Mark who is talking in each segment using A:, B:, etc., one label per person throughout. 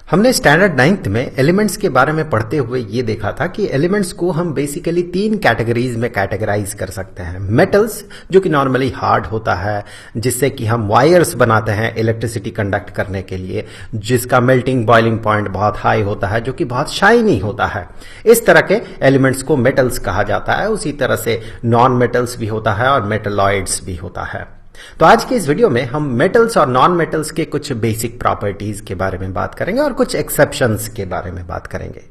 A: हमने standard 9th में elements के बारे में पढ़ते हुए ये देखा था कि एलिमेंट्स को हम बेसिकली 3 कैटेगरीज में कैटेगराइज कर सकते हैं। मेटल्स, जो कि नॉर्मली हार्ड होता है, जिससे कि हम वायर्स बनाते हैं इलेक्ट्रिसिटी कंडक्ट करने के लिए, जिसका मेल्टिंग बॉइलिंग पॉइंट बहुत हाई होता है, जो कि बहुत शाइनी होता है। इस तरह के एलिमेंट्स को मेटल्स कहा जाता है। उसी तरह से नॉन मेटल्स भी होता है और मेटलॉइड्स भी होता है। तो आज के इस वीडियो में हम मेटल्स और नॉन मेटल्स के कुछ बेसिक प्रॉपर्टीज के बारे में बात करेंगे और कुछ एक्सेप्शंस के बारे में बात करेंगे,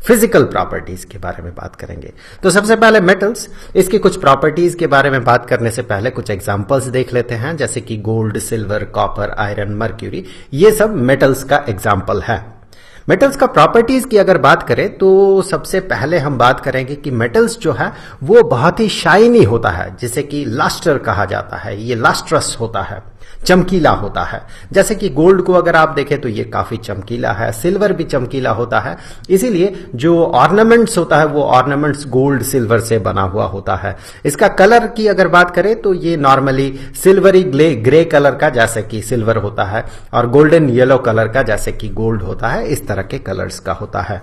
A: फिजिकल प्रॉपर्टीज के बारे में बात करेंगे। तो सबसे पहले मेटल्स, इसकी कुछ प्रॉपर्टीज के बारे में बात करने से पहले कुछ एग्जांपल्स देख लेते हैं, जैसे कि gold, silver, copper, iron, mercury. ये सब मेटल्स का एग्जाम्पल है। मेटल्स का प्रॉपर्टीज की अगर बात करें तो सबसे पहले हम बात करेंगे कि मेटल्स जो है वो बहुत ही शाइनी होता है, जिसे कि लास्टर कहा जाता है। ये लास्ट्रस होता है, चमकीला होता है। जैसे कि गोल्ड को अगर आप देखें तो ये काफी चमकीला है, सिल्वर भी चमकीला होता है। इसीलिए जो ऑर्नामेंट्स होता है वो ऑर्नामेंट्स गोल्ड सिल्वर से बना हुआ होता है। इसका कलर की अगर बात करें तो ये नॉर्मली सिल्वरी ग्रे कलर का जैसे कि सिल्वर होता है, और गोल्डन येलो कलर का जैसे कि गोल्ड होता है। इस तरह के कलर्स का होता है।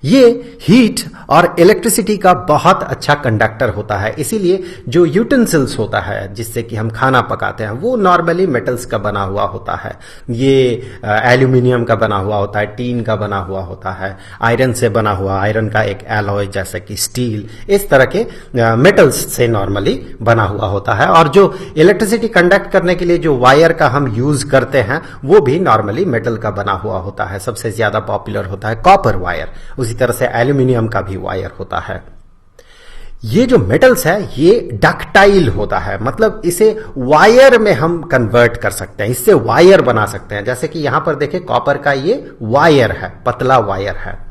A: ये हीट और इलेक्ट्रिसिटी का बहुत अच्छा कंडक्टर होता है। इसीलिए जो यूटेंसिल्स होता है जिससे कि हम खाना पकाते हैं वो नॉर्मली मेटल्स का बना हुआ होता है। ये एल्यूमिनियम का बना हुआ होता है, टीन का बना हुआ होता है, आयरन से बना हुआ, आयरन का एक एलॉय जैसे कि स्टील, इस तरह के मेटल्स से नॉर्मली बना हुआ होता है। और जो इलेक्ट्रिसिटी कंडक्ट करने के लिए जो वायर का हम यूज करते हैं वो भी नॉर्मली मेटल का बना हुआ होता है। सबसे ज्यादा पॉपुलर होता है कॉपर वायर। उसी तरह से एल्यूमिनियम का भी वायर होता है। ये जो मेटल्स है ये डक्टाइल होता है, मतलब इसे वायर में हम कन्वर्ट कर सकते हैं, इससे वायर बना सकते हैं। जैसे कि यहां पर देखें, कॉपर का ये वायर है, पतला वायर है।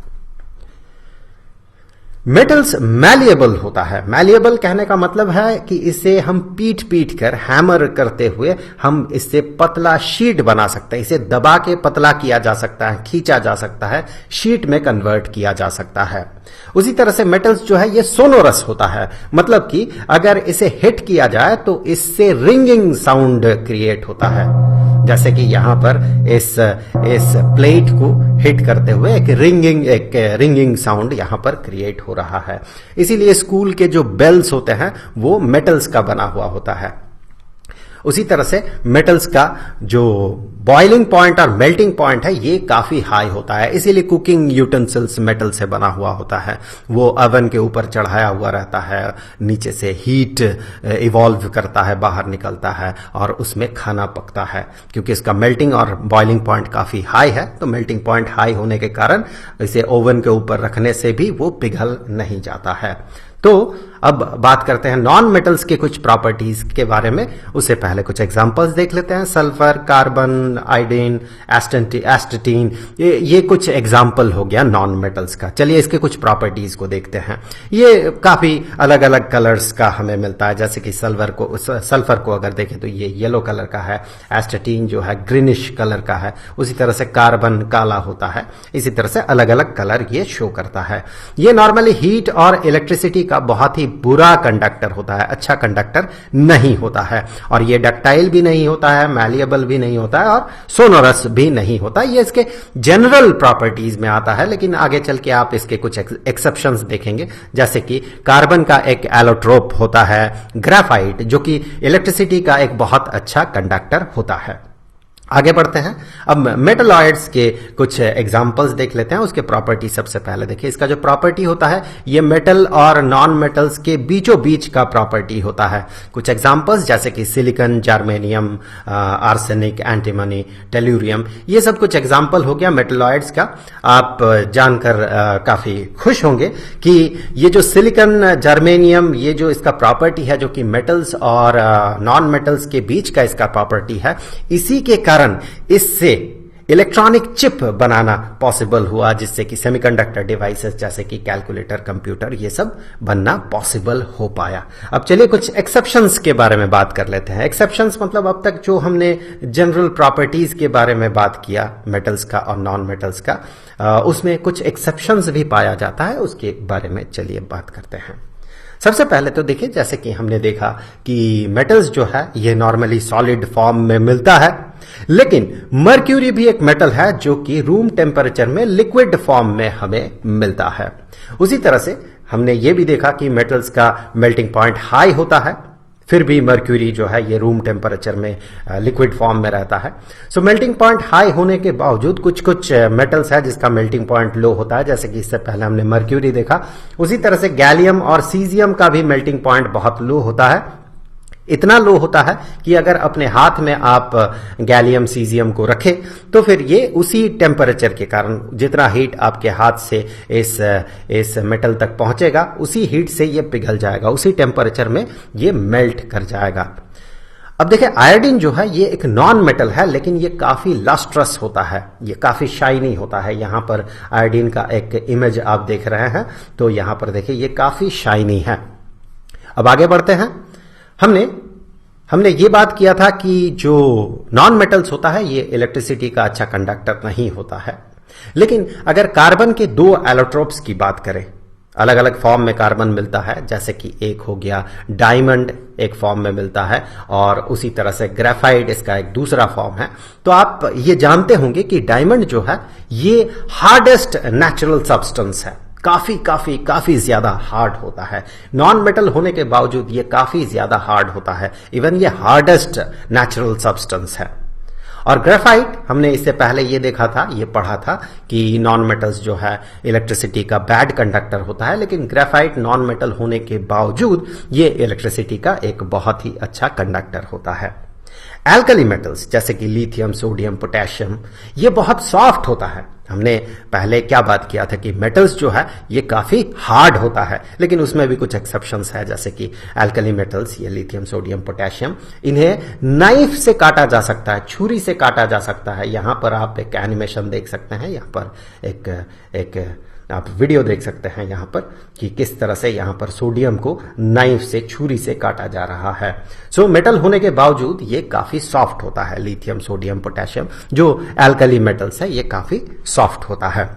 A: मेटल्स मैलिएबल होता है। मैलिएबल कहने का मतलब है कि इसे हम पीट कर हैमर करते हुए हम इससे पतला शीट बना सकते हैं। इसे दबा के पतला किया जा सकता है, खींचा जा सकता है, शीट में कन्वर्ट किया जा सकता है। उसी तरह से मेटल्स जो है ये सोनोरस होता है, मतलब कि अगर इसे हिट किया जाए तो इससे रिंगिंग साउंड क्रिएट होता है। जैसे कि यहां पर इस प्लेट को हिट करते हुए एक रिंगिंग साउंड यहां पर क्रिएट हो रहा है। इसीलिए स्कूल के जो बेल्स होते हैं वो मेटल्स का बना हुआ होता है। उसी तरह से मेटल्स का जो बॉइलिंग पॉइंट और मेल्टिंग पॉइंट है ये काफी हाई होता है। इसीलिए कुकिंग यूटेंसिल्स मेटल से बना हुआ होता है। वो ओवन के ऊपर चढ़ाया हुआ रहता है, नीचे से हीट इवॉल्व करता है, बाहर निकलता है और उसमें खाना पकता है। क्योंकि इसका मेल्टिंग और बॉइलिंग पॉइंट काफी हाई है, तो मेल्टिंग पॉइंट हाई होने के कारण इसे ओवन के ऊपर रखने से भी वो पिघल नहीं जाता है। तो अब बात करते हैं नॉन मेटल्स के कुछ प्रॉपर्टीज के बारे में। उससे पहले कुछ एग्जांपल्स देख लेते हैं। सल्फर, कार्बन, आयोडीन, एस्टेटीन, ये कुछ एग्जांपल हो गया नॉन मेटल्स का। चलिए इसके कुछ प्रॉपर्टीज को देखते हैं। ये काफी अलग अलग कलर्स का हमें मिलता है। जैसे कि सल्फर को अगर देखें तो ये येलो कलर का है, एस्टेटीन जो है ग्रीनिश कलर का है, उसी तरह से कार्बन काला होता है। इसी तरह से अलग अलग कलर ये शो करता है। ये नॉर्मली हीट और इलेक्ट्रिसिटी का बहुत ही बुरा कंडक्टर होता है, अच्छा कंडक्टर नहीं होता है। और ये डक्टाइल भी नहीं होता है, मैलिएबल भी नहीं होता है और सोनोरस भी नहीं होता। ये इसके जनरल प्रॉपर्टीज में आता है, लेकिन आगे चल के आप इसके कुछ एक्सेप्शंस देखेंगे। जैसे कि कार्बन का एक एलोट्रोप होता है, ग्रेफाइट जो कि इलेक्ट्रिसिटी का एक बहुत अच्छा कंडक्टर होता है। आगे बढ़ते हैं। अब मेटलॉइड्स के कुछ एग्जांपल्स देख लेते हैं। उसके प्रॉपर्टी सबसे पहले देखिए। इसका जो प्रॉपर्टी होता है ये मेटल और नॉन मेटल्स के बीचों बीच का प्रॉपर्टी होता है। कुछ एग्जांपल्स जैसे कि silicon, germanium, arsenic, antimony, tellurium, ये सब कुछ एग्जांपल हो गया मेटलॉइड्स का। आप जानकर काफी खुश होंगे कि ये जो सिलिकॉन, जर्मेनियम, ये जो इसका प्रॉपर्टी है जो कि मेटल्स और नॉन मेटल्स के बीच का इसका प्रॉपर्टी है, इसी के कारण इससे इलेक्ट्रॉनिक चिप बनाना पॉसिबल हुआ, जिससे कि सेमीकंडक्टर डिवाइसेस जैसे कि कैलकुलेटर, कंप्यूटर, ये सब बनना पॉसिबल हो पाया। अब चलिए कुछ एक्सेप्शंस के बारे में बात कर लेते हैं। एक्सेप्शंस मतलब अब तक जो हमने जनरल प्रॉपर्टीज के बारे में बात किया मेटल्स का और नॉन मेटल्स का, उसमें कुछ एक्सेप्शंस भी पाया जाता है। उसके बारे में चलिए बात करते हैं। सबसे पहले तो देखिए, जैसे कि हमने देखा कि मेटल्स जो है ये नॉर्मली सॉलिड फॉर्म में मिलता है, लेकिन मर्क्यूरी भी एक मेटल है जो कि रूम टेम्परेचर में लिक्विड फॉर्म में हमें मिलता है। उसी तरह से हमने ये भी देखा कि मेटल्स का मेल्टिंग पॉइंट हाई होता है, फिर भी मर्क्यूरी जो है ये रूम टेम्परेचर में लिक्विड फॉर्म में रहता है। सो मेल्टिंग पॉइंट हाई होने के बावजूद कुछ कुछ मेटल्स है जिसका मेल्टिंग पॉइंट लो होता है, जैसे कि इससे पहले हमने मर्क्यूरी देखा। उसी तरह से गैलियम और सीजियम का भी मेल्टिंग पॉइंट बहुत लो होता है, इतना लो होता है कि अगर अपने हाथ में आप गैलियम सीजियम को रखें तो फिर ये उसी टेम्परेचर के कारण जितना हीट आपके हाथ से इस मेटल तक पहुंचेगा उसी हीट से ये पिघल जाएगा, उसी टेम्परेचर में ये मेल्ट कर जाएगा। अब देखिए आयोडीन जो है ये एक नॉन मेटल है, लेकिन ये काफी लस्ट्रस होता है, ये काफी शाइनी होता है। यहां पर आयोडीन का एक इमेज आप देख रहे हैं, तो यहां पर देखिए ये काफी शाइनी है। अब आगे बढ़ते हैं। हमने ये बात किया था कि जो नॉन मेटल्स होता है ये इलेक्ट्रिसिटी का अच्छा कंडक्टर नहीं होता है, लेकिन अगर कार्बन के दो एलोट्रोप्स की बात करें, अलग अलग फॉर्म में कार्बन मिलता है, जैसे कि एक हो गया डायमंड एक फॉर्म में मिलता है और उसी तरह से ग्रेफाइट इसका एक दूसरा फॉर्म है, तो आप ये जानते होंगे कि डायमंड जो है ये हार्डेस्ट नेचुरल सब्सटेंस है, काफी काफी काफी ज्यादा हार्ड होता है। नॉन मेटल होने के बावजूद ये काफी ज्यादा हार्ड होता है, इवन ये हार्डेस्ट नेचुरल सब्सटेंस है। और ग्रेफाइट हमने इससे पहले ये देखा था, ये पढ़ा था कि नॉन मेटल्स जो है इलेक्ट्रिसिटी का बैड कंडक्टर होता है, लेकिन ग्रेफाइट नॉन मेटल होने के बावजूद ये इलेक्ट्रिसिटी का एक बहुत ही अच्छा कंडक्टर होता है। एल्कली मेटल्स जैसे कि लिथियम, सोडियम, पोटेशियम ये बहुत सॉफ्ट होता है। हमने पहले क्या बात किया था कि मेटल्स जो है ये काफी हार्ड होता है, लेकिन उसमें भी कुछ एक्सेप्शंस है, जैसे कि एल्कली मेटल्स ये लिथियम, सोडियम, पोटेशियम, इन्हें नाइफ से काटा जा सकता है, छुरी से काटा जा सकता है। यहां पर आप एक एनिमेशन देख सकते हैं, यहां पर एक आप वीडियो देख सकते हैं यहां पर कि किस तरह से यहां पर सोडियम को नाइफ से, छुरी से काटा जा रहा है। सो मेटल होने के बावजूद ये काफी सॉफ्ट होता है। लिथियम, सोडियम, पोटेशियम जो एल्कली मेटल्स है ये काफी सॉफ्ट होता है।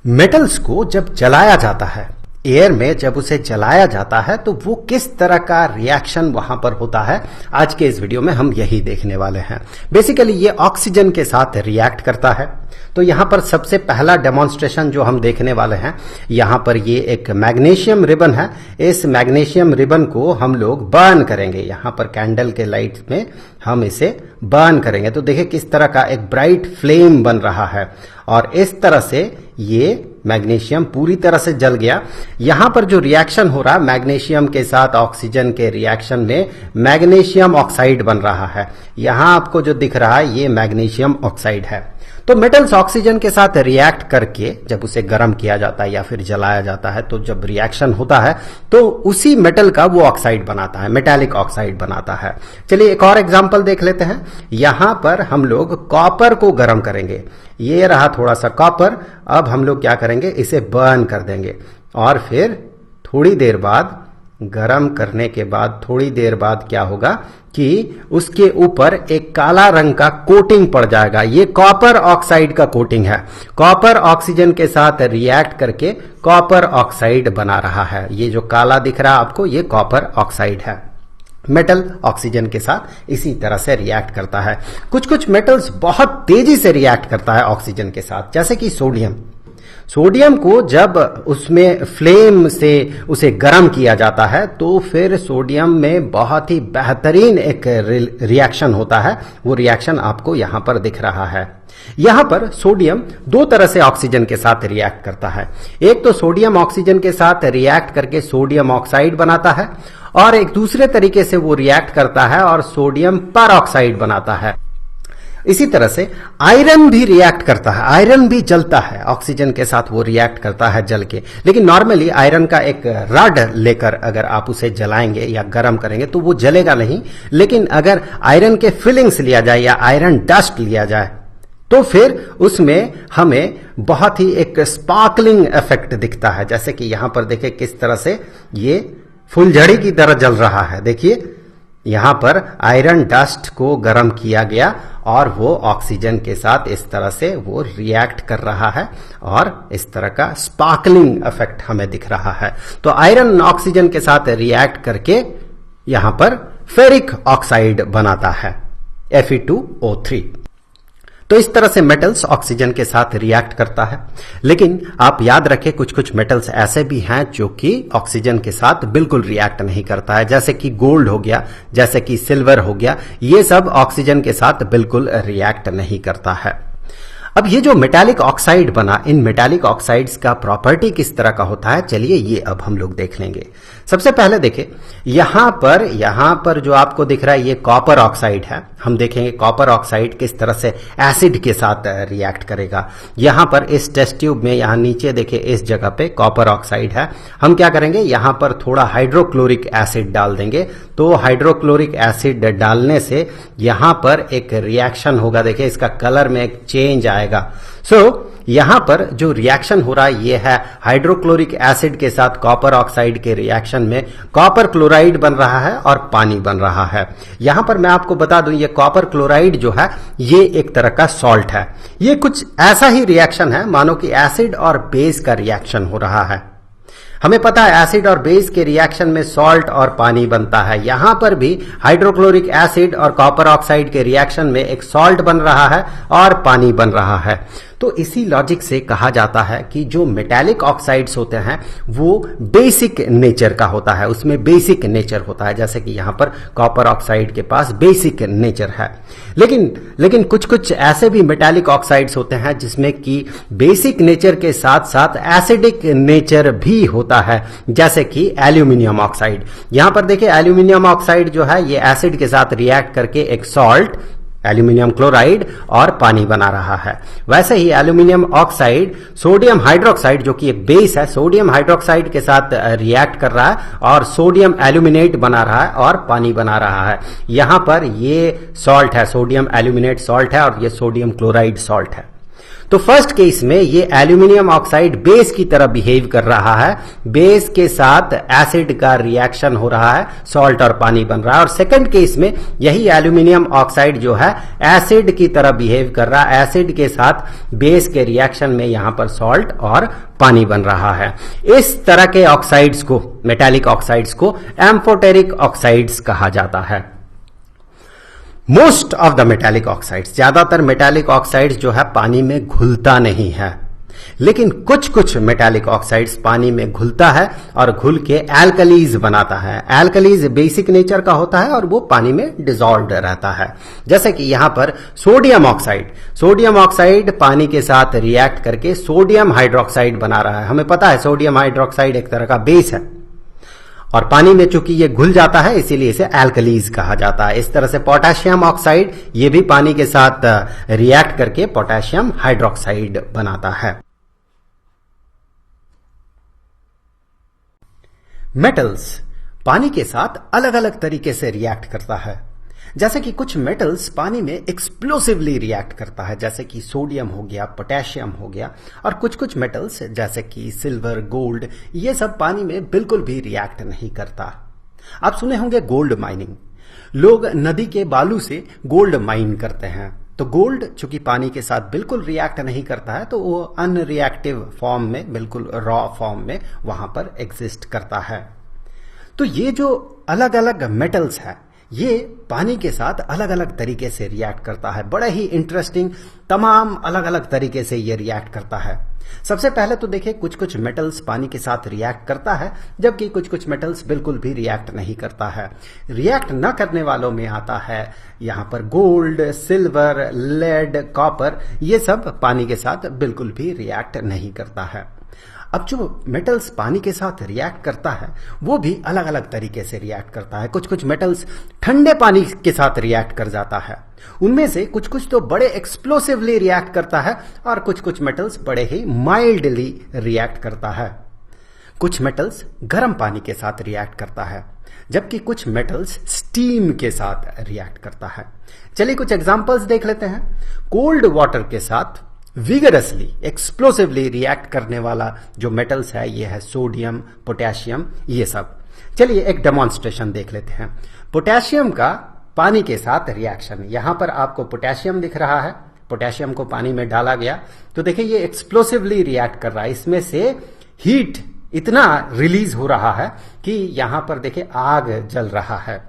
A: मेटल्स को जब जलाया जाता है, एयर में जब उसे जलाया जाता है, तो वो किस तरह का रिएक्शन वहां पर होता है, आज के इस वीडियो में हम यही देखने वाले हैं। बेसिकली ये ऑक्सीजन के साथ रिएक्ट करता है। तो यहां पर सबसे पहला डेमोन्स्ट्रेशन जो हम देखने वाले हैं, यहां पर ये एक मैग्नीशियम रिबन है। इस मैग्नीशियम रिबन को हम लोग बर्न करेंगे, यहां पर कैंडल के लाइट में हम इसे बर्न करेंगे। तो देखिए किस तरह का एक ब्राइट फ्लेम बन रहा है और इस तरह से ये मैग्नीशियम पूरी तरह से जल गया। यहां पर जो रिएक्शन हो रहा है मैग्नीशियम के साथ ऑक्सीजन के रिएक्शन में, मैग्नीशियम ऑक्साइड बन रहा है। यहां आपको जो दिख रहा है ये मैग्नीशियम ऑक्साइड है। तो मेटल्स ऑक्सीजन के साथ रिएक्ट करके जब उसे गर्म किया जाता है या फिर जलाया जाता है, तो जब रिएक्शन होता है तो उसी मेटल का वो ऑक्साइड बनाता है, मेटालिक ऑक्साइड बनाता है। चलिए एक और एग्जांपल देख लेते हैं। यहां पर हम लोग कॉपर को गर्म करेंगे, ये रहा थोड़ा सा कॉपर। अब हम लोग क्या करेंगे, इसे बर्न कर देंगे और फिर थोड़ी देर बाद, गरम करने के बाद थोड़ी देर बाद क्या होगा कि उसके ऊपर एक काला रंग का कोटिंग पड़ जाएगा। ये कॉपर ऑक्साइड का कोटिंग है। कॉपर ऑक्सीजन के साथ रिएक्ट करके कॉपर ऑक्साइड बना रहा है। ये जो काला दिख रहा है आपको, ये कॉपर ऑक्साइड है। मेटल ऑक्सीजन के साथ इसी तरह से रिएक्ट करता है। कुछ कुछ मेटल्स बहुत तेजी से रिएक्ट करता है ऑक्सीजन के साथ, जैसे कि सोडियम। सोडियम को जब उसमें फ्लेम से उसे गर्म किया जाता है तो फिर सोडियम में बहुत ही बेहतरीन एक रिएक्शन होता है। वो रिएक्शन आपको यहां पर दिख रहा है। यहां पर सोडियम दो तरह से ऑक्सीजन के साथ रिएक्ट करता है। एक तो सोडियम ऑक्सीजन के साथ रिएक्ट करके सोडियम ऑक्साइड बनाता है, और एक दूसरे तरीके से वो रिएक्ट करता है और सोडियम पर ऑक्साइड बनाता है। इसी तरह से आयरन भी रिएक्ट करता है, आयरन भी जलता है, ऑक्सीजन के साथ वो रिएक्ट करता है जल के। लेकिन नॉर्मली आयरन का एक रड लेकर अगर आप उसे जलाएंगे या गर्म करेंगे तो वो जलेगा नहीं। लेकिन अगर आयरन के फिलिंग्स लिया जाए या आयरन डस्ट लिया जाए तो फिर उसमें हमें बहुत ही एक स्पार्कलिंग इफेक्ट दिखता है। जैसे कि यहां पर देखिए किस तरह से ये फुलझड़ी की तरह जल रहा है। देखिए यहां पर आयरन डस्ट को गर्म किया गया और वो ऑक्सीजन के साथ इस तरह से वो रिएक्ट कर रहा है और इस तरह का स्पार्कलिंग इफेक्ट हमें दिख रहा है। तो आयरन ऑक्सीजन के साथ रिएक्ट करके यहां पर फेरिक ऑक्साइड बनाता है Fe2O3। तो इस तरह से मेटल्स ऑक्सीजन के साथ रिएक्ट करता है। लेकिन आप याद रखें कुछ कुछ मेटल्स ऐसे भी हैं जो कि ऑक्सीजन के साथ बिल्कुल रिएक्ट नहीं करता है, जैसे कि गोल्ड हो गया, जैसे कि सिल्वर हो गया, ये सब ऑक्सीजन के साथ बिल्कुल रिएक्ट नहीं करता है। अब ये जो मेटालिक ऑक्साइड बना, इन मेटालिक ऑक्साइड्स का प्रॉपर्टी किस तरह का होता है, चलिए ये अब हम लोग देख लेंगे। सबसे पहले देखें, यहां पर जो आपको दिख रहा है ये कॉपर ऑक्साइड है। हम देखेंगे कॉपर ऑक्साइड किस तरह से एसिड के साथ रिएक्ट करेगा। यहां पर इस टेस्ट ट्यूब में, यहां नीचे देखिए इस जगह पे कॉपर ऑक्साइड है। हम क्या करेंगे, यहां पर थोड़ा हाइड्रोक्लोरिक एसिड डाल देंगे। तो हाइड्रोक्लोरिक एसिड डालने से यहां पर एक रिएक्शन होगा। देखिए इसका कलर में एक चेंज आएगा। यहां पर जो रिएक्शन हो रहा है ये है हाइड्रोक्लोरिक एसिड के साथ कॉपर ऑक्साइड के रिएक्शन में कॉपर क्लोराइड बन रहा है और पानी बन रहा है। यहां पर मैं आपको बता दूं, ये कॉपर क्लोराइड जो है ये एक तरह का सॉल्ट है। ये कुछ ऐसा ही रिएक्शन है मानो कि एसिड और बेस का रिएक्शन हो रहा है। हमें पता है एसिड और बेस के रिएक्शन में सॉल्ट और पानी बनता है। यहां पर भी हाइड्रोक्लोरिक एसिड और कॉपर ऑक्साइड के रिएक्शन में एक सॉल्ट बन रहा है और पानी बन रहा है। तो इसी लॉजिक से कहा जाता है कि जो मेटालिक ऑक्साइड्स होते हैं वो बेसिक नेचर का होता है, उसमें बेसिक नेचर होता है, जैसे कि यहां पर कॉपर ऑक्साइड के पास बेसिक नेचर है। लेकिन कुछ कुछ ऐसे भी मेटालिक ऑक्साइड्स होते हैं जिसमें कि बेसिक नेचर के साथ साथ एसिडिक नेचर भी होता है, जैसे कि एल्यूमिनियम ऑक्साइड। यहां पर देखिए एल्यूमिनियम ऑक्साइड जो है ये एसिड के साथ रिएक्ट करके एक सॉल्ट एल्यूमिनियम क्लोराइड और पानी बना रहा है। वैसे ही एल्यूमिनियम ऑक्साइड सोडियम हाइड्रोक्साइड जो कि एक बेस है, सोडियम हाइड्रोक्साइड के साथ रिएक्ट कर रहा है और सोडियम एल्यूमिनेट बना रहा है और पानी बना रहा है। यहां पर ये सॉल्ट है, सोडियम एल्यूमिनेट सॉल्ट है और ये सोडियम क्लोराइड सॉल्ट है। तो फर्स्ट केस में ये एल्यूमिनियम ऑक्साइड बेस की तरह बिहेव कर रहा है, बेस के साथ एसिड का रिएक्शन हो रहा है, सॉल्ट और पानी बन रहा है। और सेकंड केस में यही एल्यूमिनियम ऑक्साइड जो है एसिड की तरह बिहेव कर रहा है, एसिड के साथ बेस के रिएक्शन में यहां पर सॉल्ट और पानी बन रहा है। इस तरह के ऑक्साइड्स को, मेटालिक ऑक्साइड्स को एम्फोटेरिक ऑक्साइड्स कहा जाता है। Most of the metallic oxides, ज्यादातर मेटालिक ऑक्साइड्स जो है पानी में घुलता नहीं है, लेकिन कुछ कुछ मेटालिक ऑक्साइड्स पानी में घुलता है और घुल के एल्कलीज बनाता है। एल्कलीज बेसिक नेचर का होता है और वो पानी में डिसॉल्व्ड रहता है। जैसे कि यहां पर सोडियम ऑक्साइड पानी के साथ रिएक्ट करके सोडियम हाइड्रोक्साइड बना रहा है। हमें पता है सोडियम हाइड्रोक्साइड एक तरह का बेस है और पानी में चूंकि ये घुल जाता है इसीलिए इसे एल्कलीज कहा जाता है। इस तरह से पोटेशियम ऑक्साइड ये भी पानी के साथ रिएक्ट करके पोटेशियम हाइड्रोक्साइड बनाता है। मेटल्स पानी के साथ अलग अलग तरीके से रिएक्ट करता है। जैसे कि कुछ मेटल्स पानी में एक्सप्लोसिवली रिएक्ट करता है, जैसे कि सोडियम हो गया, पोटेशियम हो गया। और कुछ कुछ मेटल्स जैसे कि सिल्वर, गोल्ड, ये सब पानी में बिल्कुल भी रिएक्ट नहीं करता। आप सुने होंगे गोल्ड माइनिंग, लोग नदी के बालू से गोल्ड माइन करते हैं। तो गोल्ड चूंकि पानी के साथ बिल्कुल रिएक्ट नहीं करता है तो वो अनरिएक्टिव फॉर्म में, बिल्कुल रॉ फॉर्म में वहां पर एग्जिस्ट करता है। तो ये जो अलग अलग मेटल्स है ये पानी के साथ अलग अलग तरीके से रिएक्ट करता है। बड़ा ही इंटरेस्टिंग, तमाम अलग अलग तरीके से ये रिएक्ट करता है। सबसे पहले तो देखिए कुछ कुछ मेटल्स पानी के साथ रिएक्ट करता है, जबकि कुछ कुछ मेटल्स बिल्कुल भी रिएक्ट नहीं करता है। रिएक्ट न करने वालों में आता है यहां पर गोल्ड, सिल्वर, लेड, कॉपर, ये सब पानी के साथ बिल्कुल भी रिएक्ट नहीं करता है। अब जो मेटल्स पानी के साथ रिएक्ट करता है वो भी अलग अलग तरीके से रिएक्ट करता है। कुछ कुछ मेटल्स ठंडे पानी के साथ रिएक्ट कर जाता है, उनमें से कुछ कुछ तो बड़े एक्सप्लोसिवली रिएक्ट करता है और कुछ कुछ मेटल्स बड़े ही माइल्डली रिएक्ट करता है। कुछ मेटल्स गर्म पानी के साथ रिएक्ट करता है, जबकि कुछ मेटल्स स्टीम के साथ रिएक्ट करता है। चलिए कुछ एग्जांपल्स देख लेते हैं। कोल्ड वाटर के साथ विगरसली, एक्सप्लोसिवली रिएक्ट करने वाला जो मेटल्स है ये है सोडियम, पोटेशियम, ये सब। चलिए एक डेमोन्स्ट्रेशन देख लेते हैं। पोटेशियम का पानी के साथ रिएक्शन, यहां पर आपको पोटेशियम दिख रहा है, पोटेशियम को पानी में डाला गया तो देखिए ये एक्सप्लोसिवली रिएक्ट कर रहा है। इसमें से हीट इतना रिलीज हो रहा है कि यहां पर देखिए आग जल रहा है।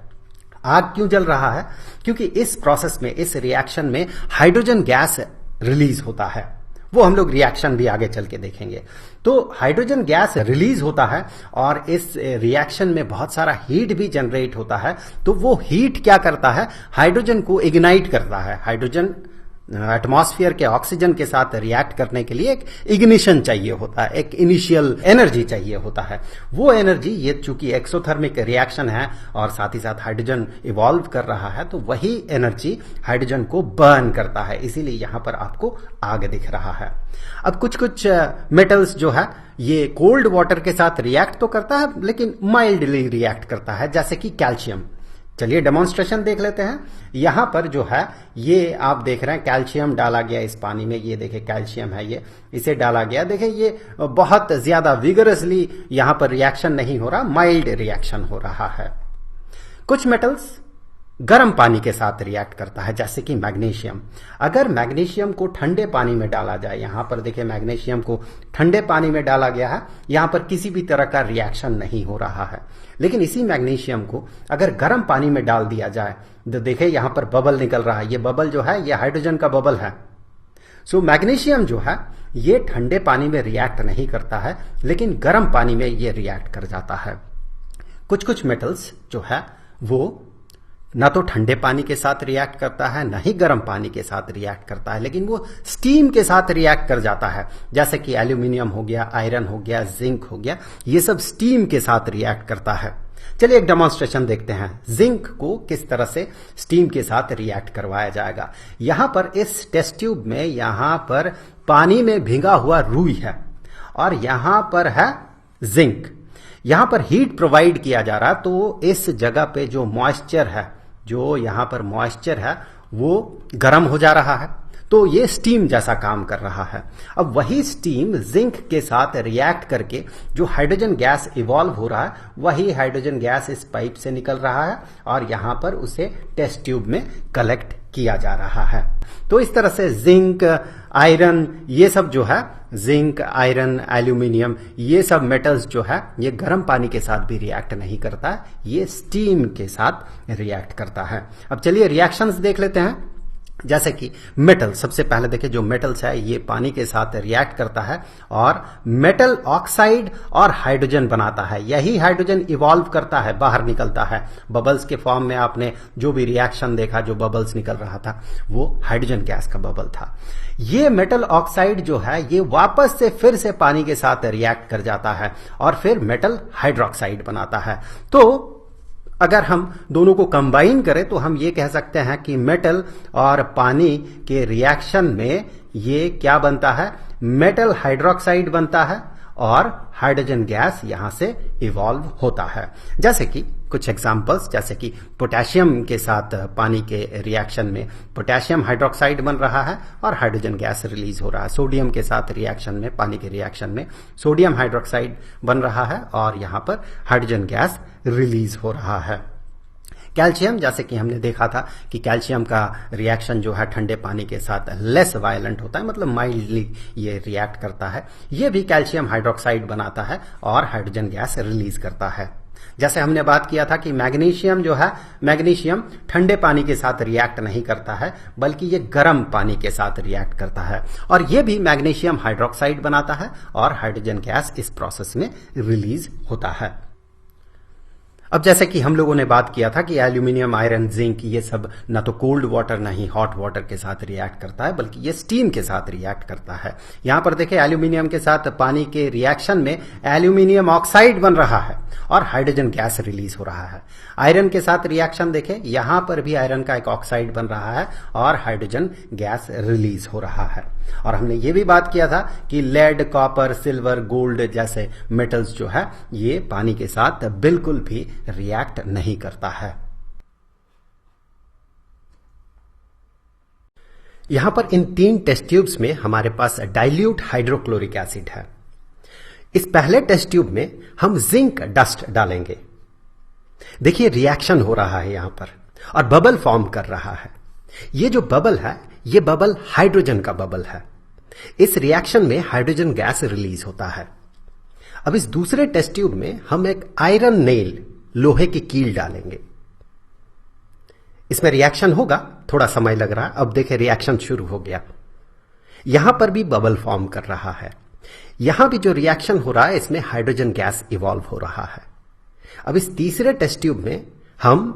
A: आग क्यों जल रहा है? क्योंकि इस प्रोसेस में, इस रिएक्शन में हाइड्रोजन गैस रिलीज होता है। वो हम लोग रिएक्शन भी आगे चल के देखेंगे। तो हाइड्रोजन गैस रिलीज होता है और इस रिएक्शन में बहुत सारा हीट भी जनरेट होता है। तो वो हीट क्या करता है? हाइड्रोजन को इग्नाइट करता है। हाइड्रोजन एटमॉस्फेयर के ऑक्सीजन के साथ रिएक्ट करने के लिए एक इग्निशन चाहिए होता है, एक इनिशियल एनर्जी चाहिए होता है। वो एनर्जी, ये चूंकि एक्सोथर्मिक रिएक्शन है और साथ ही साथ हाइड्रोजन इवॉल्व कर रहा है, तो वही एनर्जी हाइड्रोजन को बर्न करता है। इसीलिए यहां पर आपको आग दिख रहा है। अब कुछ कुछ मेटल्स जो है ये कोल्ड वाटर के साथ रिएक्ट तो करता है, लेकिन माइल्डली रिएक्ट करता है, जैसे कि कैल्शियम। चलिए डेमोन्स्ट्रेशन देख लेते हैं। यहां पर जो है ये आप देख रहे हैं कैल्शियम डाला गया इस पानी में। ये देखिए कैल्शियम है, ये इसे डाला गया। देखिए ये बहुत ज्यादा विगरसली यहां पर रिएक्शन नहीं हो रहा, माइल्ड रिएक्शन हो रहा है। कुछ मेटल्स गर्म पानी के साथ रिएक्ट करता है, जैसे कि मैग्नीशियम। अगर मैग्नीशियम को ठंडे पानी में डाला जाए, यहां पर देखिए मैग्नीशियम को ठंडे पानी में डाला गया है, यहां पर किसी भी तरह का रिएक्शन नहीं हो रहा है। लेकिन इसी मैग्नीशियम को अगर गर्म पानी में डाल दिया जाए तो देखिए यहां पर बबल निकल रहा है। ये बबल जो है ये हाइड्रोजन का बबल है। सो मैग्नीशियम जो है ये ठंडे पानी में रिएक्ट नहीं करता है, लेकिन गर्म पानी में ये रिएक्ट कर जाता है। कुछ कुछ मेटल्स जो है वो ना तो ठंडे पानी के साथ रिएक्ट करता है, ना ही गर्म पानी के साथ रिएक्ट करता है, लेकिन वो स्टीम के साथ रिएक्ट कर जाता है, जैसे कि एल्यूमिनियम हो गया, आयरन हो गया, जिंक हो गया। ये सब स्टीम के साथ रिएक्ट करता है। चलिए एक डेमोन्स्ट्रेशन देखते हैं, जिंक को किस तरह से स्टीम के साथ रिएक्ट करवाया जाएगा। यहां पर इस टेस्ट ट्यूब में यहां पर पानी में भिंगा हुआ रुई है और यहां पर है जिंक। यहां पर हीट प्रोवाइड किया जा रहा है, तो इस जगह पे जो मॉइस्चर है, जो यहां पर मॉइस्चर है, वो गर्म हो जा रहा है। तो ये स्टीम जैसा काम कर रहा है। अब वही स्टीम जिंक के साथ रिएक्ट करके जो हाइड्रोजन गैस इवॉल्व हो रहा है, वही हाइड्रोजन गैस इस पाइप से निकल रहा है और यहां पर उसे टेस्ट ट्यूब में कलेक्ट किया जा रहा है। तो इस तरह से जिंक, आयरन, ये सब जो है, जिंक, आयरन, एल्यूमिनियम, ये सब मेटल्स जो है ये गर्म पानी के साथ भी रिएक्ट नहीं करता, ये स्टीम के साथ रिएक्ट करता है। अब चलिए रिएक्शंस देख लेते हैं। जैसे कि मेटल, सबसे पहले देखिए जो मेटल्स है ये पानी के साथ रिएक्ट करता है और मेटल ऑक्साइड और हाइड्रोजन बनाता है। यही हाइड्रोजन इवॉल्व करता है, बाहर निकलता है बबल्स के फॉर्म में। आपने जो भी रिएक्शन देखा, जो बबल्स निकल रहा था, वो हाइड्रोजन गैस का बबल था। ये मेटल ऑक्साइड जो है ये वापस से फिर से पानी के साथ रिएक्ट कर जाता है और फिर मेटल हाइड्रोक्साइड बनाता है। तो अगर हम दोनों को कंबाइन करें तो हम ये कह सकते हैं कि मेटल और पानी के रिएक्शन में ये क्या बनता है, मेटल हाइड्रोक्साइड बनता है और हाइड्रोजन गैस यहां से इवॉल्व होता है। जैसे कि कुछ एग्जांपल्स, जैसे कि पोटेशियम के साथ पानी के रिएक्शन में पोटेशियम हाइड्रोक्साइड बन रहा है और हाइड्रोजन गैस रिलीज हो रहा है। सोडियम के साथ रिएक्शन में, पानी के रिएक्शन में सोडियम हाइड्रोक्साइड बन रहा है और यहां पर हाइड्रोजन गैस रिलीज हो रहा है। कैल्शियम, जैसे कि हमने देखा था कि कैल्शियम का रिएक्शन जो है ठंडे पानी के साथ लेस वायलेंट होता है, मतलब माइल्डली ये रिएक्ट करता है। ये भी कैल्शियम हाइड्रोक्साइड बनाता है और हाइड्रोजन गैस रिलीज करता है। जैसे हमने बात किया था कि मैग्नीशियम जो है, मैग्नीशियम ठंडे पानी के साथ रिएक्ट नहीं करता है, बल्कि ये गर्म पानी के साथ रिएक्ट करता है और ये भी मैग्नीशियम हाइड्रोक्साइड बनाता है और हाइड्रोजन गैस इस प्रोसेस में रिलीज होता है। अब जैसे कि हम लोगों ने बात किया था कि एल्यूमिनियम, आयरन, जिंक, ये सब ना तो कोल्ड वाटर ना ही हॉट वाटर के साथ रिएक्ट करता है, बल्कि ये स्टीम के साथ रिएक्ट करता है। यहां पर देखिए एल्यूमिनियम के साथ पानी के रिएक्शन में एल्यूमिनियम ऑक्साइड बन रहा है और हाइड्रोजन गैस रिलीज हो रहा है। आयरन के साथ रिएक्शन देखें, यहां पर भी आयरन का एक ऑक्साइड बन रहा है और हाइड्रोजन गैस रिलीज हो रहा है। और हमने ये भी बात किया था कि लेड, कॉपर, सिल्वर, गोल्ड जैसे मेटल्स जो है ये पानी के साथ बिल्कुल भी रिएक्ट नहीं करता है। यहां पर इन 3 टेस्ट ट्यूब्स में हमारे पास डाइल्यूट हाइड्रोक्लोरिक एसिड है। इस पहले टेस्ट ट्यूब में हम जिंक डस्ट डालेंगे। देखिए रिएक्शन हो रहा है यहां पर और बबल फॉर्म कर रहा है। ये जो बबल है, ये बबल हाइड्रोजन का बबल है। इस रिएक्शन में हाइड्रोजन गैस रिलीज होता है। अब इस दूसरे टेस्ट ट्यूब में हम एक आयरन नेल, लोहे की कील डालेंगे। इसमें रिएक्शन होगा, थोड़ा समय लग रहा है। अब देखें रिएक्शन शुरू हो गया। यहां पर भी बबल फॉर्म कर रहा है। यहां भी जो रिएक्शन हो रहा है इसमें हाइड्रोजन गैस इवॉल्व हो रहा है। अब इस तीसरे टेस्ट ट्यूब में हम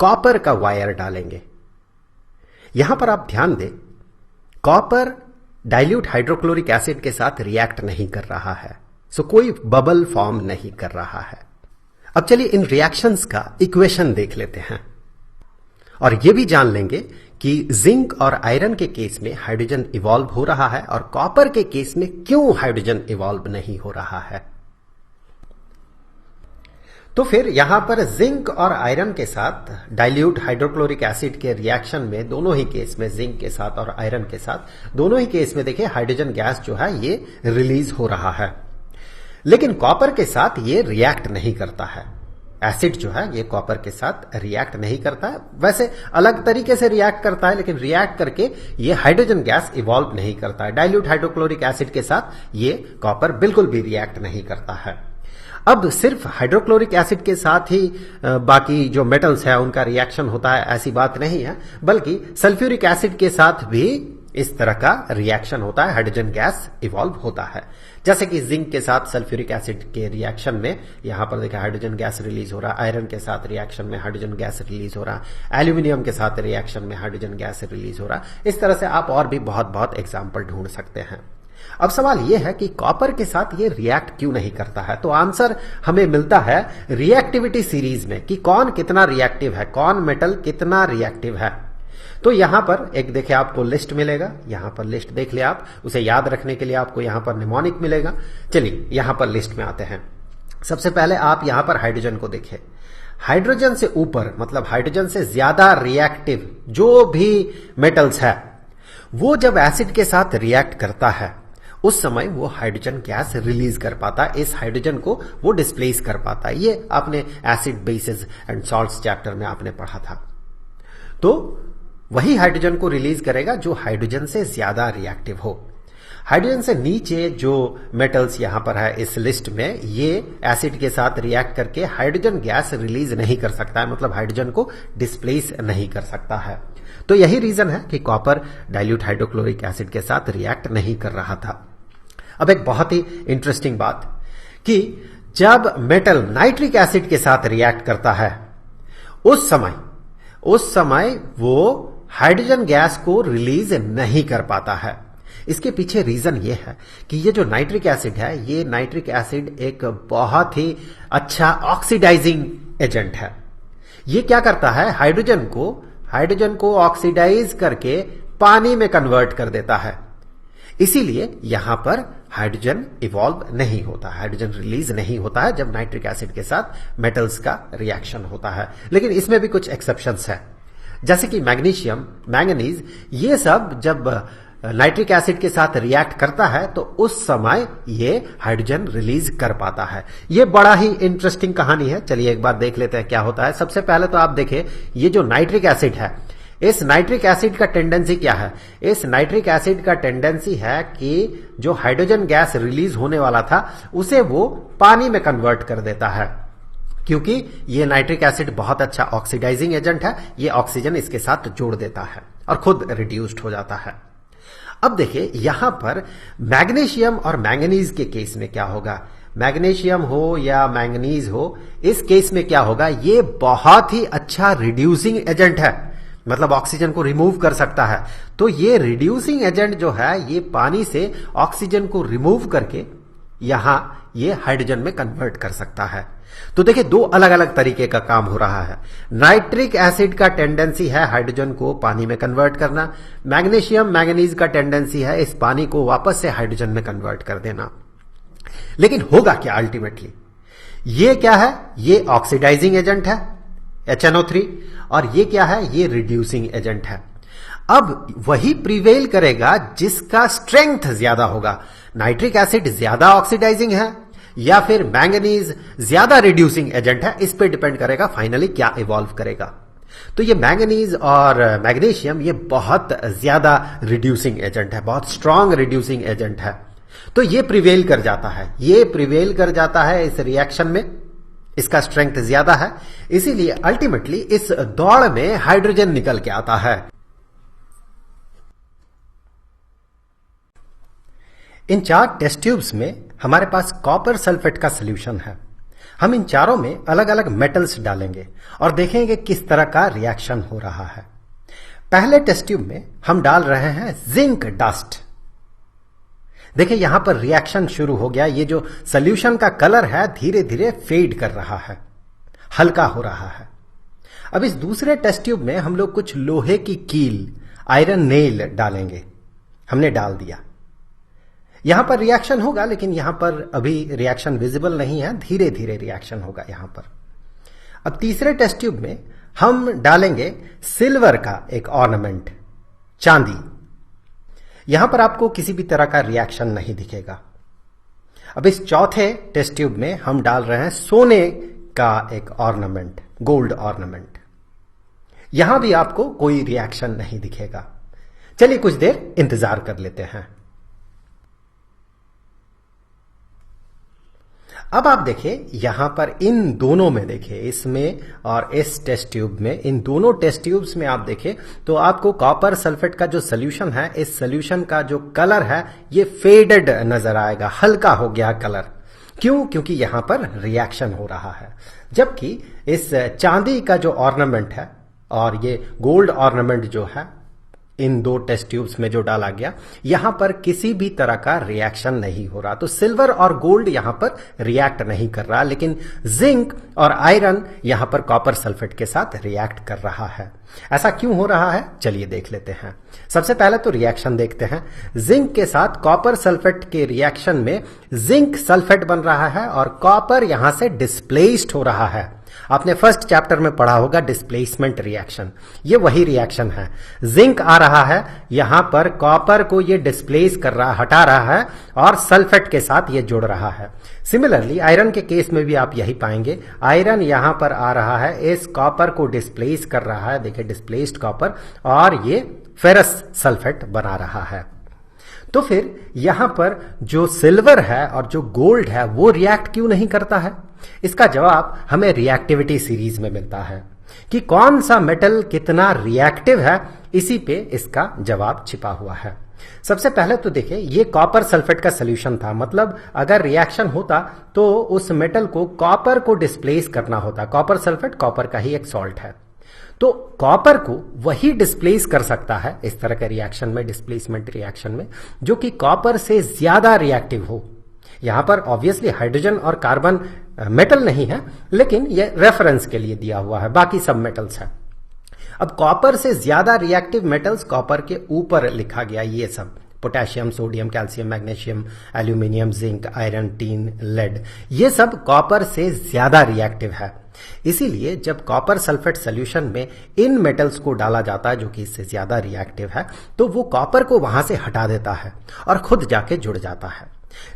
A: कॉपर का वायर डालेंगे। यहां पर आप ध्यान दें, कॉपर डाइल्यूट हाइड्रोक्लोरिक एसिड के साथ रिएक्ट नहीं कर रहा है, सो कोई बबल फॉर्म नहीं कर रहा है। अब चलिए इन रिएक्शंस का इक्वेशन देख लेते हैं और यह भी जान लेंगे कि जिंक और आयरन के केस में हाइड्रोजन इवॉल्व हो रहा है और कॉपर के केस में क्यों हाइड्रोजन इवॉल्व नहीं हो रहा है। तो फिर यहां पर जिंक और आयरन के साथ डाइल्यूट हाइड्रोक्लोरिक एसिड के रिएक्शन में दोनों ही केस में, जिंक के साथ और आयरन के साथ दोनों ही केस में देखिए हाइड्रोजन गैस जो है ये रिलीज हो रहा है। लेकिन कॉपर के साथ ये रिएक्ट नहीं करता है। एसिड जो है ये कॉपर के साथ रिएक्ट नहीं करता है, वैसे अलग तरीके से रिएक्ट करता है, लेकिन रिएक्ट करके ये हाइड्रोजन गैस इवॉल्व नहीं करता है। डाइल्यूट हाइड्रोक्लोरिक एसिड के साथ ये कॉपर बिल्कुल भी रिएक्ट नहीं करता है। अब सिर्फ हाइड्रोक्लोरिक एसिड के साथ ही बाकी जो मेटल्स है उनका रिएक्शन होता है, ऐसी बात नहीं है, बल्कि सल्फ्यूरिक एसिड के साथ भी इस तरह का रिएक्शन होता है, हाइड्रोजन गैस इवॉल्व होता है। जैसे कि जिंक के साथ सल्फ्यूरिक एसिड के रिएक्शन में यहां पर देखिए हाइड्रोजन गैस रिलीज हो रहा है, आयरन के साथ रिएक्शन में हाइड्रोजन गैस रिलीज हो रहा है, एल्यूमिनियम के साथ रिएक्शन में हाइड्रोजन गैस रिलीज हो रहा है। इस तरह से आप और भी बहुत बहुत एग्जाम्पल ढूंढ सकते हैं। अब सवाल यह है कि कॉपर के साथ ये रिएक्ट क्यों नहीं करता है। तो आंसर हमें मिलता है रिएक्टिविटी सीरीज में कि कौन कितना रिएक्टिव है, कौन मेटल कितना रिएक्टिव है। तो यहां पर एक देखिए आपको लिस्ट मिलेगा, यहां पर लिस्ट देख लिया आप, उसे याद रखने के लिए आपको यहां पर निमोनिक मिलेगा। चलिए यहां पर लिस्ट में आते हैं। सबसे पहले आप यहां पर हाइड्रोजन को देखिए। हाइड्रोजन से ऊपर मतलब हाइड्रोजन से ज्यादा रिएक्टिव जो भी मेटल्स है वो जब एसिड के साथ रिएक्ट करता है उस समय वो हाइड्रोजन गैस रिलीज कर पाता है, इस हाइड्रोजन को वो डिस्प्लेस कर पाता है। ये आपने acid basis and salts chapter में आपने पढ़ा था। तो वही हाइड्रोजन को रिलीज करेगा जो हाइड्रोजन से ज्यादा रिएक्टिव हो। हाइड्रोजन से नीचे जो मेटल्स यहां पर है इस लिस्ट में, ये एसिड के साथ रिएक्ट करके हाइड्रोजन गैस रिलीज नहीं कर सकता है, मतलब हाइड्रोजन को डिस्प्लेस नहीं कर सकता है। तो यही रीजन है कि कॉपर डाइल्यूट हाइड्रोक्लोरिक एसिड के साथ रिएक्ट नहीं कर रहा था। अब एक बहुत ही इंटरेस्टिंग बात कि जब मेटल नाइट्रिक एसिड के साथ रिएक्ट करता है उस समय वो हाइड्रोजन गैस को रिलीज नहीं कर पाता है। इसके पीछे रीजन ये है कि ये जो नाइट्रिक एसिड है, ये नाइट्रिक एसिड एक बहुत ही अच्छा ऑक्सीडाइजिंग एजेंट है। ये क्या करता है, हाइड्रोजन को ऑक्सीडाइज करके पानी में कन्वर्ट कर देता है। इसीलिए यहां पर हाइड्रोजन इवॉल्व नहीं होता, हाइड्रोजन रिलीज नहीं होता है जब नाइट्रिक एसिड के साथ मेटल्स का रिएक्शन होता है। लेकिन इसमें भी कुछ एक्सेप्शंस है, जैसे कि मैग्नीशियम, मैंगनीज, ये सब जब नाइट्रिक एसिड के साथ रिएक्ट करता है तो उस समय ये हाइड्रोजन रिलीज कर पाता है। ये बड़ा ही इंटरेस्टिंग कहानी है। चलिए एक बार देख लेते हैं क्या होता है। सबसे पहले तो आप देखिए ये जो नाइट्रिक एसिड है, इस नाइट्रिक एसिड का टेंडेंसी क्या है। इस नाइट्रिक एसिड का टेंडेंसी है कि जो हाइड्रोजन गैस रिलीज होने वाला था उसे वो पानी में कन्वर्ट कर देता है, क्योंकि ये नाइट्रिक एसिड बहुत अच्छा ऑक्सीडाइजिंग एजेंट है। ये ऑक्सीजन इसके साथ जोड़ देता है और खुद रिड्यूस्ड हो जाता है। अब देखिए यहां पर मैग्नीशियम और मैंगनीज के केस में क्या होगा। मैग्नीशियम हो या मैंगनीज हो, इस केस में क्या होगा, ये बहुत ही अच्छा रिड्यूसिंग एजेंट है, मतलब ऑक्सीजन को रिमूव कर सकता है। तो ये रिड्यूसिंग एजेंट जो है ये पानी से ऑक्सीजन को रिमूव करके यहां ये हाइड्रोजन में कन्वर्ट कर सकता है। तो देखिए दो अलग अलग तरीके का काम हो रहा है। नाइट्रिक एसिड का टेंडेंसी है हाइड्रोजन को पानी में कन्वर्ट करना, मैग्नीशियम मैंगनीज का टेंडेंसी है इस पानी को वापस से हाइड्रोजन में कन्वर्ट कर देना। लेकिन होगा क्या अल्टीमेटली, ये क्या है, ये ऑक्सीडाइजिंग एजेंट है HNO3, और ये क्या है, ये रिड्यूसिंग एजेंट है। अब वही प्रिवेल करेगा जिसका स्ट्रेंथ ज्यादा होगा। नाइट्रिक एसिड ज्यादा ऑक्सीडाइजिंग है या फिर मैंगनीज ज्यादा रिड्यूसिंग एजेंट है, इस पे डिपेंड करेगा फाइनली क्या इवॉल्व करेगा। तो ये मैंगनीज और मैग्नीशियम ये बहुत ज्यादा रिड्यूसिंग एजेंट है, बहुत स्ट्रांग रिड्यूसिंग एजेंट है। तो ये प्रिवेल कर जाता है, इस रिएक्शन में, इसका स्ट्रेंथ ज्यादा है, इसीलिए अल्टीमेटली इस दौड़ में हाइड्रोजन निकल के आता है। इन 4 टेस्ट ट्यूब्स में हमारे पास कॉपर सल्फेट का सॉल्यूशन है। हम इन चारों में अलग अलग मेटल्स डालेंगे और देखेंगे किस तरह का रिएक्शन हो रहा है। पहले टेस्ट ट्यूब में हम डाल रहे हैं जिंक डस्ट। देखिए यहां पर रिएक्शन शुरू हो गया। ये जो सॉल्यूशन का कलर है धीरे धीरे फेड कर रहा है, हल्का हो रहा है। अब इस दूसरे टेस्ट ट्यूब में हम लोग कुछ लोहे की कील, आयरन नेल डालेंगे। हमने डाल दिया। यहां पर रिएक्शन होगा, लेकिन यहां पर अभी रिएक्शन विजिबल नहीं है, धीरे धीरे रिएक्शन होगा यहां पर। अब तीसरे टेस्ट ट्यूब में हम डालेंगे सिल्वर का एक ऑर्नामेंट, चांदी। यहां पर आपको किसी भी तरह का रिएक्शन नहीं दिखेगा। अब इस चौथे टेस्ट ट्यूब में हम डाल रहे हैं सोने का एक ऑर्नामेंट, गोल्ड ऑर्नामेंट। यहां भी आपको कोई रिएक्शन नहीं दिखेगा। चलिए कुछ देर इंतजार कर लेते हैं। अब आप देखिए यहां पर इन दोनों में, देखिए इसमें और इस टेस्ट ट्यूब में, इन दोनों टेस्ट ट्यूब्स में आप देखिए तो आपको कॉपर सल्फेट का जो सॉल्यूशन है, इस सॉल्यूशन का जो कलर है ये फेडेड नजर आएगा, हल्का हो गया कलर। क्यों? क्योंकि यहां पर रिएक्शन हो रहा है। जबकि इस चांदी का जो ऑर्नामेंट है और ये गोल्ड ऑर्नामेंट जो है, इन 2 टेस्ट ट्यूब्स में जो डाला गया, यहां पर किसी भी तरह का रिएक्शन नहीं हो रहा। तो सिल्वर और गोल्ड यहां पर रिएक्ट नहीं कर रहा, लेकिन जिंक और आयरन यहां पर कॉपर सल्फेट के साथ रिएक्ट कर रहा है। ऐसा क्यों हो रहा है? चलिए देख लेते हैं। सबसे पहले तो रिएक्शन देखते हैं। जिंक के साथ कॉपर सल्फेट के रिएक्शन में जिंक सल्फेट बन रहा है और कॉपर यहां से डिस्प्लेस्ड हो रहा है। आपने फर्स्ट चैप्टर में पढ़ा होगा डिस्प्लेसमेंट रिएक्शन, ये वही रिएक्शन है। जिंक आ रहा है, यहां पर कॉपर को ये डिस्प्लेस कर रहा, हटा रहा है और सल्फेट के साथ ये जुड़ रहा है। सिमिलरली आयरन के केस में भी आप यही पाएंगे। आयरन यहां पर आ रहा है, इस कॉपर को डिस्प्लेस कर रहा है, देखिए डिस्प्लेस्ड कॉपर, और ये फेरस सल्फेट बना रहा है। तो फिर यहां पर जो सिल्वर है और जो गोल्ड है वो रिएक्ट क्यों नहीं करता है? इसका जवाब हमें रिएक्टिविटी सीरीज में मिलता है कि कौन सा मेटल कितना रिएक्टिव है, इसी पे इसका जवाब छिपा हुआ है। सबसे पहले तो देखिए ये कॉपर सल्फेट का सॉल्यूशन था, मतलब अगर रिएक्शन होता तो उस मेटल को कॉपर को डिस्प्लेस करना होता। कॉपर सल्फेट कॉपर का ही एक सॉल्ट है, तो कॉपर को वही डिस्प्लेस कर सकता है इस तरह के रिएक्शन में, डिस्प्लेसमेंट रिएक्शन में, जो कि कॉपर से ज्यादा रिएक्टिव हो। यहां पर ऑब्वियसली हाइड्रोजन और कार्बन मेटल नहीं है, लेकिन ये रेफरेंस के लिए दिया हुआ है, बाकी सब मेटल्स है। अब कॉपर से ज्यादा रिएक्टिव मेटल्स कॉपर के ऊपर लिखा गया, ये सब potassium, sodium, calcium, magnesium, aluminium, zinc, iron, tin, lead, ये सब कॉपर से ज्यादा रिएक्टिव है। इसीलिए जब कॉपर सल्फेट सॉल्यूशन में इन मेटल्स को डाला जाता है जो कि इससे ज्यादा रिएक्टिव है, तो वो कॉपर को वहां से हटा देता है और खुद जाके जुड़ जाता है।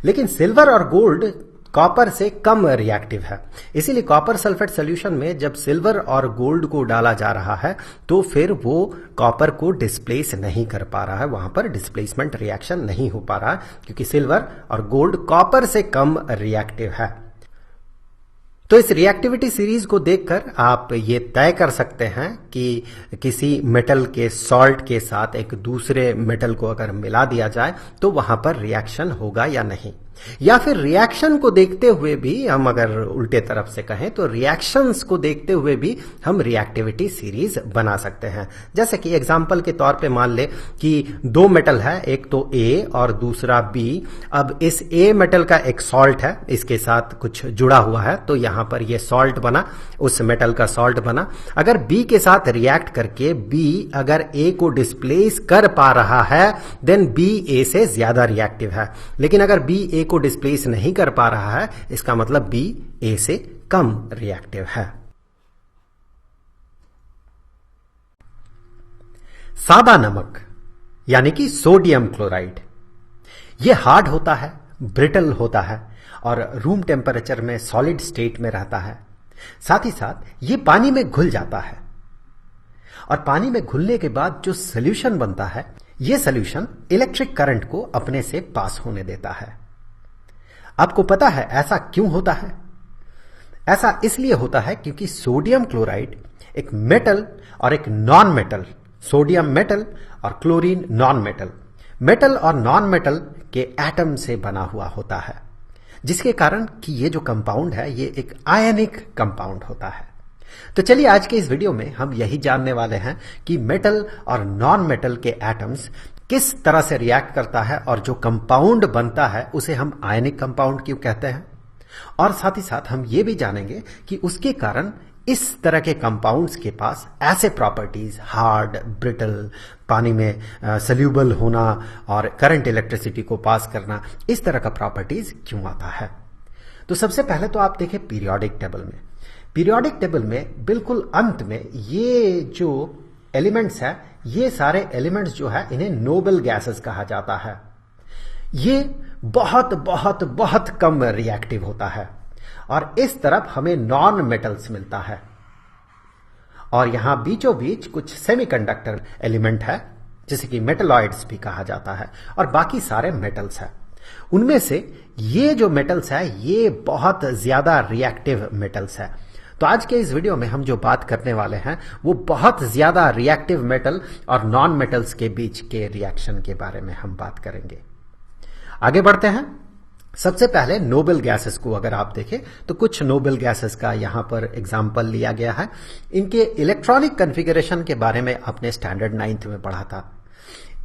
A: लेकिन सिल्वर और गोल्ड कॉपर से कम रिएक्टिव है, इसीलिए कॉपर सल्फेट सॉल्यूशन में जब सिल्वर और गोल्ड को डाला जा रहा है तो फिर वो कॉपर को डिस्प्लेस नहीं कर पा रहा है, वहां पर डिस्प्लेसमेंट रिएक्शन नहीं हो पा रहा है, क्योंकि सिल्वर और गोल्ड कॉपर से कम रिएक्टिव है। तो इस रिएक्टिविटी सीरीज को देखकर आप ये तय कर सकते हैं कि किसी मेटल के सॉल्ट के साथ एक दूसरे मेटल को अगर मिला दिया जाए तो वहां पर रिएक्शन होगा या नहीं। या फिर रिएक्शन को देखते हुए भी हम अगर उल्टे तरफ से कहें तो रिएक्शंस को देखते हुए भी हम रिएक्टिविटी सीरीज बना सकते हैं। जैसे कि एग्जांपल के तौर पे मान ले कि 2 मेटल है, एक तो A और दूसरा B। अब इस A मेटल का एक सॉल्ट है, इसके साथ कुछ जुड़ा हुआ है, तो यहां पर ये सॉल्ट बना, उस मेटल का सॉल्ट बना। अगर B के साथ रिएक्ट करके B अगर A को डिस्प्लेस कर पा रहा है देन B A से ज्यादा रिएक्टिव है, लेकिन अगर B A को डिस्प्लेस नहीं कर पा रहा है इसका मतलब B A से कम रिएक्टिव है। सादा नमक यानी कि सोडियम क्लोराइड, यह हार्ड होता है, ब्रिटल होता है और रूम टेम्परेचर में सॉलिड स्टेट में रहता है। साथ ही साथ यह पानी में घुल जाता है और पानी में घुलने के बाद जो सॉल्यूशन बनता है यह सॉल्यूशन इलेक्ट्रिक करंट को अपने से पास होने देता है। आपको पता है ऐसा क्यों होता है? ऐसा इसलिए होता है क्योंकि सोडियम क्लोराइड एक मेटल और एक नॉन मेटल, सोडियम मेटल और क्लोरीन नॉन मेटल, मेटल और नॉन मेटल के एटम से बना हुआ होता है, जिसके कारण कि ये जो कंपाउंड है ये एक आयनिक कंपाउंड होता है। तो चलिए आज के इस वीडियो में हम यही जानने वाले हैं कि मेटल और नॉन मेटल के एटम्स किस तरह से रिएक्ट करता है और जो कंपाउंड बनता है उसे हम आयनिक कंपाउंड क्यों कहते हैं, और साथ ही साथ हम ये भी जानेंगे कि उसके कारण इस तरह के कंपाउंड्स के पास ऐसे प्रॉपर्टीज, हार्ड, ब्रिटल, पानी में सोल्यूबल होना और करंट इलेक्ट्रिसिटी को पास करना, इस तरह का प्रॉपर्टीज क्यों आता है। तो सबसे पहले तो आप देखें पीरियोडिक टेबल में। पीरियोडिक टेबल में बिल्कुल अंत में ये जो एलिमेंट्स है, ये सारे एलिमेंट्स जो है इन्हें नोबल गैसेस कहा जाता है। ये बहुत बहुत बहुत कम रिएक्टिव होता है और इस तरफ हमें नॉन मेटल्स मिलता है, और यहां बीचों बीच कुछ सेमीकंडक्टर एलिमेंट है जिसे कि मेटलॉइड्स भी कहा जाता है, और बाकी सारे मेटल्स है। उनमें से ये जो मेटल्स है ये बहुत ज्यादा रिएक्टिव मेटल्स है। तो आज के इस वीडियो में हम जो बात करने वाले हैं वो बहुत ज्यादा रिएक्टिव मेटल और नॉन मेटल्स के बीच के रिएक्शन के बारे में हम बात करेंगे। आगे बढ़ते हैं। सबसे पहले नोबल गैसेस को अगर आप देखें तो कुछ नोबल गैसेस का यहां पर एग्जाम्पल लिया गया है। इनके इलेक्ट्रॉनिक कॉन्फ़िगरेशन के बारे में आपने स्टैंडर्ड 9th में पढ़ा था।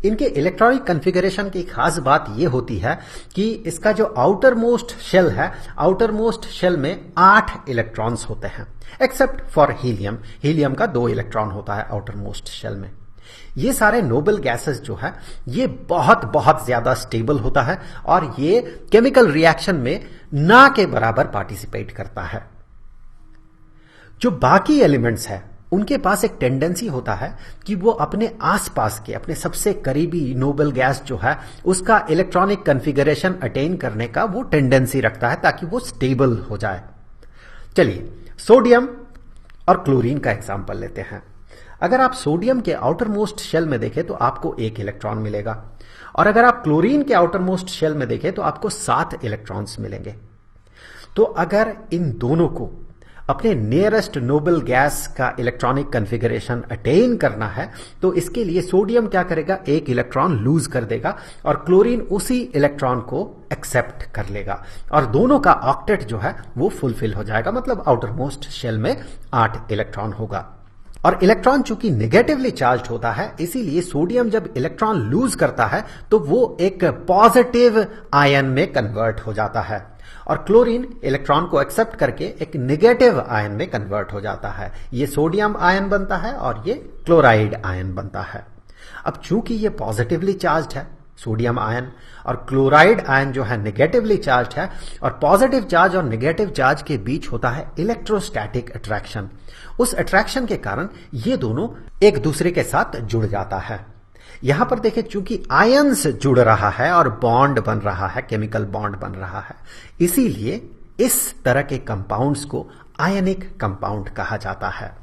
A: इनके इलेक्ट्रॉनिक कॉन्फ़िगरेशन की खास बात यह होती है कि इसका जो आउटर मोस्ट शेल है, आउटर मोस्ट शेल में 8 इलेक्ट्रॉन्स होते हैं, एक्सेप्ट फॉर हीलियम। हीलियम का 2 इलेक्ट्रॉन होता है आउटर मोस्ट शेल में। ये सारे नोबल गैसेस जो है ये बहुत बहुत ज्यादा स्टेबल होता है और ये केमिकल रिएक्शन में ना के बराबर पार्टिसिपेट करता है। जो बाकी एलिमेंट्स है उनके पास एक टेंडेंसी होता है कि वो अपने आसपास के, अपने सबसे करीबी नोबल गैस जो है उसका इलेक्ट्रॉनिक कॉन्फ़िगरेशन अटेन करने का वो टेंडेंसी रखता है ताकि वो स्टेबल हो जाए। चलिए सोडियम और क्लोरीन का एग्जांपल लेते हैं। अगर आप सोडियम के आउटर मोस्ट शेल में देखें तो आपको 1 इलेक्ट्रॉन मिलेगा, और अगर आप क्लोरीन के आउटर मोस्ट शेल में देखें तो आपको 7 इलेक्ट्रॉन्स मिलेंगे। तो अगर इन दोनों को अपने नियरेस्ट नोबल गैस का इलेक्ट्रॉनिक कॉन्फ़िगरेशन अटेन करना है तो इसके लिए सोडियम क्या करेगा, 1 इलेक्ट्रॉन लूज कर देगा और क्लोरीन उसी इलेक्ट्रॉन को एक्सेप्ट कर लेगा, और दोनों का ऑक्टेट जो है वो फुलफिल हो जाएगा। मतलब आउटर मोस्ट शेल में 8 इलेक्ट्रॉन होगा। और इलेक्ट्रॉन चूंकि नेगेटिवली चार्ज्ड होता है, इसीलिए सोडियम जब इलेक्ट्रॉन लूज करता है तो वो एक पॉजिटिव आयन में कन्वर्ट हो जाता है, और क्लोरीन इलेक्ट्रॉन को एक्सेप्ट करके एक नेगेटिव आयन में कन्वर्ट हो जाता है। ये सोडियम आयन बनता है और ये क्लोराइड आयन बनता है। अब चूंकि ये पॉजिटिवली चार्ज्ड है सोडियम आयन, और क्लोराइड आयन जो है नेगेटिवली चार्ज्ड है, और पॉजिटिव चार्ज और नेगेटिव चार्ज के बीच होता है इलेक्ट्रोस्टैटिक अट्रैक्शन। उस अट्रैक्शन के कारण ये दोनों एक दूसरे के साथ जुड़ जाता है। यहां पर देखिए चूंकि आयन्स जुड़ रहा है और बॉन्ड बन रहा है, केमिकल बॉन्ड बन रहा है, इसीलिए इस तरह के कंपाउंड्स को आयनिक कंपाउंड कहा जाता है।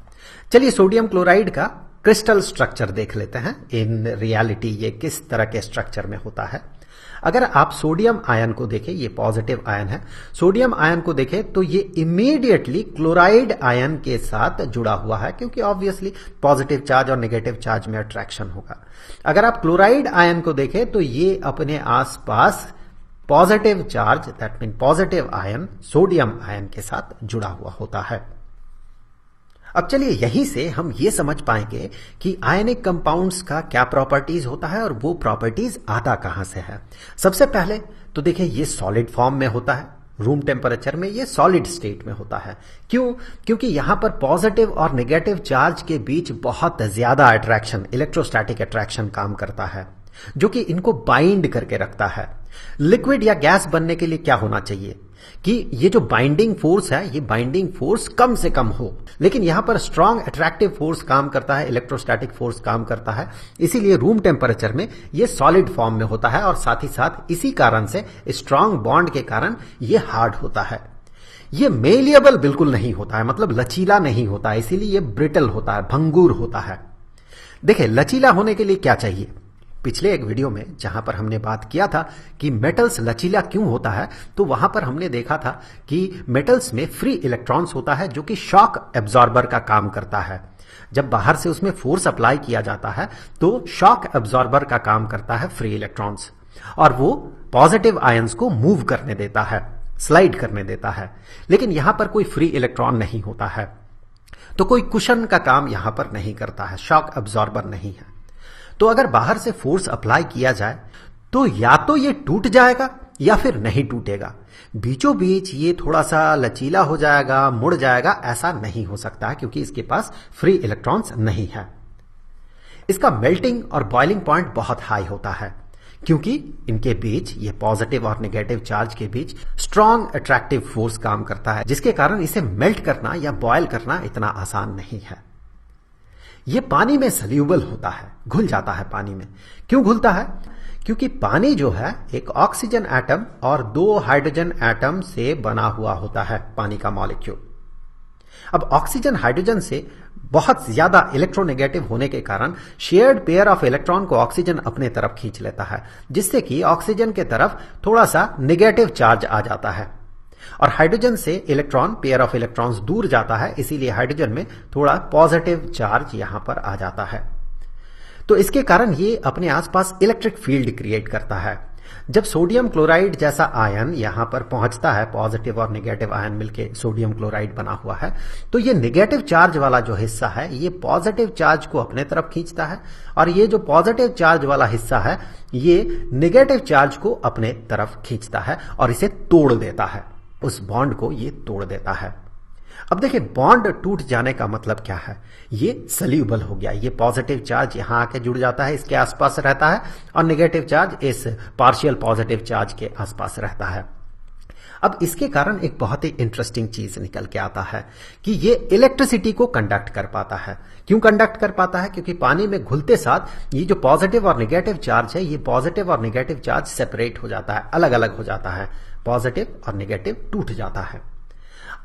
A: चलिए सोडियम क्लोराइड का क्रिस्टल स्ट्रक्चर देख लेते हैं। इन रियलिटी ये किस तरह के स्ट्रक्चर में होता है। अगर आप सोडियम आयन को देखें, ये पॉजिटिव आयन है, सोडियम आयन को देखें तो ये इमीडिएटली क्लोराइड आयन के साथ जुड़ा हुआ है, क्योंकि ऑब्वियसली पॉजिटिव चार्ज और नेगेटिव चार्ज में अट्रैक्शन होगा। अगर आप क्लोराइड आयन को देखें तो ये अपने आसपास positive charge, that mean positive ion, sodium ion के साथ जुड़ा हुआ होता है। अब चलिए यहीं से हम ये समझ पाएंगे कि आयनिक कंपाउंड्स का क्या प्रॉपर्टीज होता है और वो प्रॉपर्टीज आता कहां से है। सबसे पहले तो देखिए ये सॉलिड फॉर्म में होता है, रूम टेम्परेचर में ये सॉलिड स्टेट में होता है। क्यों? क्योंकि यहां पर पॉजिटिव और नेगेटिव चार्ज के बीच बहुत ज्यादा अट्रैक्शन, इलेक्ट्रोस्टैटिक अट्रैक्शन काम करता है, जो कि इनको बाइंड करके रखता है। लिक्विड या गैस बनने के लिए क्या होना चाहिए कि ये जो बाइंडिंग फोर्स है, ये बाइंडिंग फोर्स कम से कम हो, लेकिन यहां पर स्ट्रांग अट्रैक्टिव फोर्स काम करता है, इलेक्ट्रोस्टैटिक फोर्स काम करता है, इसीलिए रूम टेम्परेचर में ये सॉलिड फॉर्म में होता है, और साथ ही साथ इसी कारण से स्ट्रांग बॉन्ड के कारण ये हार्ड होता है। ये मेलिएबल बिल्कुल नहीं होता है, मतलब लचीला नहीं होता है, इसीलिए ये ब्रिटल होता है, भंगुर होता है। देखिए लचीला होने के लिए क्या चाहिए? पिछले एक वीडियो में जहां पर हमने बात किया था कि मेटल्स लचीला क्यों होता है, तो वहां पर हमने देखा था कि मेटल्स में फ्री इलेक्ट्रॉन्स होता है जो कि शॉक एब्जॉर्बर का काम करता है। जब बाहर से उसमें फोर्स अप्लाई किया जाता है तो शॉक एब्जॉर्बर का काम करता है फ्री इलेक्ट्रॉन्स, और वो पॉजिटिव आयंस को मूव करने देता है, स्लाइड करने देता है। लेकिन यहां पर कोई फ्री इलेक्ट्रॉन नहीं होता है, तो कोई कुशन का काम यहां पर नहीं करता है, शॉक एब्जॉर्बर नहीं है। तो अगर बाहर से फोर्स अप्लाई किया जाए तो या तो ये टूट जाएगा या फिर नहीं टूटेगा, बीचों बीच ये थोड़ा सा लचीला हो जाएगा, मुड़ जाएगा, ऐसा नहीं हो सकता है क्योंकि इसके पास फ्री इलेक्ट्रॉन्स नहीं है। इसका मेल्टिंग और बॉइलिंग पॉइंट बहुत हाई होता है क्योंकि इनके बीच, ये पॉजिटिव और नेगेटिव चार्ज के बीच स्ट्रॉन्ग अट्रैक्टिव फोर्स काम करता है, जिसके कारण इसे मेल्ट करना या बॉयल करना इतना आसान नहीं है। ये पानी में सल्यूबल होता है, घुल जाता है पानी में। क्यों घुलता है? क्योंकि पानी जो है एक ऑक्सीजन एटम और 2 हाइड्रोजन एटम से बना हुआ होता है, पानी का मॉलिक्यूल। अब ऑक्सीजन हाइड्रोजन से बहुत ज्यादा इलेक्ट्रोनेगेटिव होने के कारण शेयर्ड पेयर ऑफ इलेक्ट्रॉन को ऑक्सीजन अपने तरफ खींच लेता है, जिससे कि ऑक्सीजन के तरफ थोड़ा सा नेगेटिव चार्ज आ जाता है, और हाइड्रोजन से इलेक्ट्रॉन, पेयर ऑफ इलेक्ट्रॉन्स दूर जाता है, इसीलिए हाइड्रोजन में थोड़ा पॉजिटिव चार्ज यहां पर आ जाता है। तो इसके कारण ये अपने आसपास इलेक्ट्रिक फील्ड क्रिएट करता है। जब सोडियम क्लोराइड जैसा आयन यहां पर पहुंचता है, पॉजिटिव और नेगेटिव आयन मिलके सोडियम क्लोराइड बना हुआ है, तो ये नेगेटिव चार्ज वाला जो हिस्सा है ये पॉजिटिव चार्ज को अपने तरफ खींचता है, और ये जो पॉजिटिव चार्ज वाला हिस्सा है ये नेगेटिव चार्ज को अपने तरफ खींचता है और इसे तोड़ देता है, उस बॉन्ड को ये तोड़ देता है। अब देखिए, बॉन्ड टूट जाने का मतलब क्या है? ये सल्यूबल हो गया, ये पॉजिटिव चार्ज यहां आके जुड़ जाता है, इसके आसपास रहता है, और नेगेटिव चार्ज इस पार्शियल पॉजिटिव चार्ज के आसपास रहता है। अब इसके कारण एक बहुत ही इंटरेस्टिंग चीज निकल के आता है कि ये इलेक्ट्रिसिटी को कंडक्ट कर पाता है। क्यों कंडक्ट कर पाता है? क्योंकि पानी में घुलते साथ ये जो पॉजिटिव और नेगेटिव चार्ज है, ये पॉजिटिव और नेगेटिव चार्ज सेपरेट हो जाता है, अलग अलग हो जाता है, पॉजिटिव और नेगेटिव टूट जाता है।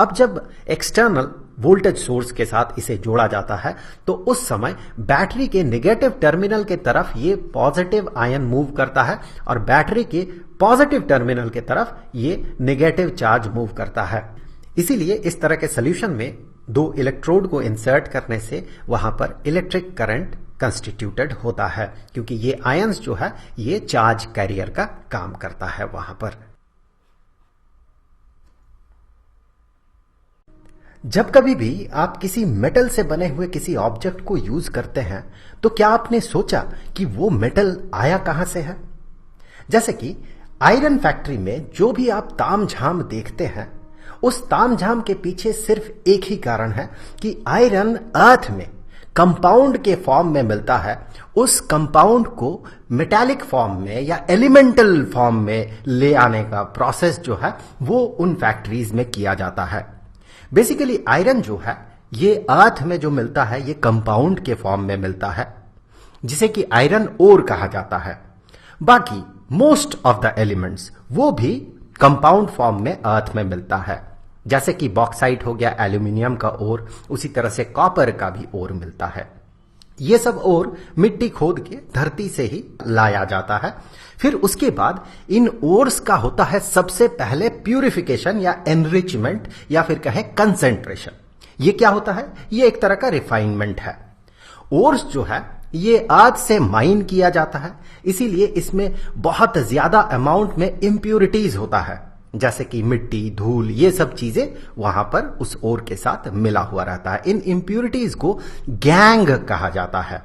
A: अब जब एक्सटर्नल वोल्टेज सोर्स के साथ इसे जोड़ा जाता है तो उस समय बैटरी के नेगेटिव टर्मिनल के तरफ ये पॉजिटिव आयन मूव करता है, और बैटरी के पॉजिटिव टर्मिनल के तरफ ये नेगेटिव चार्ज मूव करता है। इसीलिए इस तरह के सॉल्यूशन में 2 इलेक्ट्रोड को इंसर्ट करने से वहां पर इलेक्ट्रिक करंट कंस्टिट्यूटेड होता है, क्योंकि ये आयंस जो है ये चार्ज कैरियर का काम करता है वहां पर। जब कभी भी आप किसी मेटल से बने हुए किसी ऑब्जेक्ट को यूज करते हैं तो क्या आपने सोचा कि वो मेटल आया कहां से है? जैसे कि आयरन फैक्ट्री में जो भी आप तामझाम देखते हैं, उस तामझाम के पीछे सिर्फ एक ही कारण है कि आयरन अर्थ में कंपाउंड के फॉर्म में मिलता है। उस कंपाउंड को मेटालिक फॉर्म में या एलिमेंटल फॉर्म में ले आने का प्रोसेस जो है वो उन फैक्ट्रीज में किया जाता है। बेसिकली आयरन जो है ये अर्थ में जो मिलता है ये कंपाउंड के फॉर्म में मिलता है, जिसे कि आयरन ओर कहा जाता है। बाकी मोस्ट ऑफ द एलिमेंट्स वो भी कंपाउंड फॉर्म में अर्थ में मिलता है, जैसे कि बॉक्साइट हो गया एल्यूमिनियम का ओर, उसी तरह से कॉपर का भी ओर मिलता है। ये सब ओर मिट्टी खोद के धरती से ही लाया जाता है। फिर उसके बाद इन ओर्स का होता है सबसे पहले प्यूरिफिकेशन या एनरिचमेंट या फिर कहें कंसेंट्रेशन। ये क्या होता है? ये एक तरह का रिफाइनमेंट है। ओर्स जो है ये अर्थ से माइन किया जाता है, इसीलिए इसमें बहुत ज्यादा अमाउंट में इम्प्यूरिटीज होता है, जैसे कि मिट्टी, धूल, ये सब चीजें वहां पर उस ओर के साथ मिला हुआ रहता है। इन इम्प्यूरिटीज को गैंग कहा जाता है।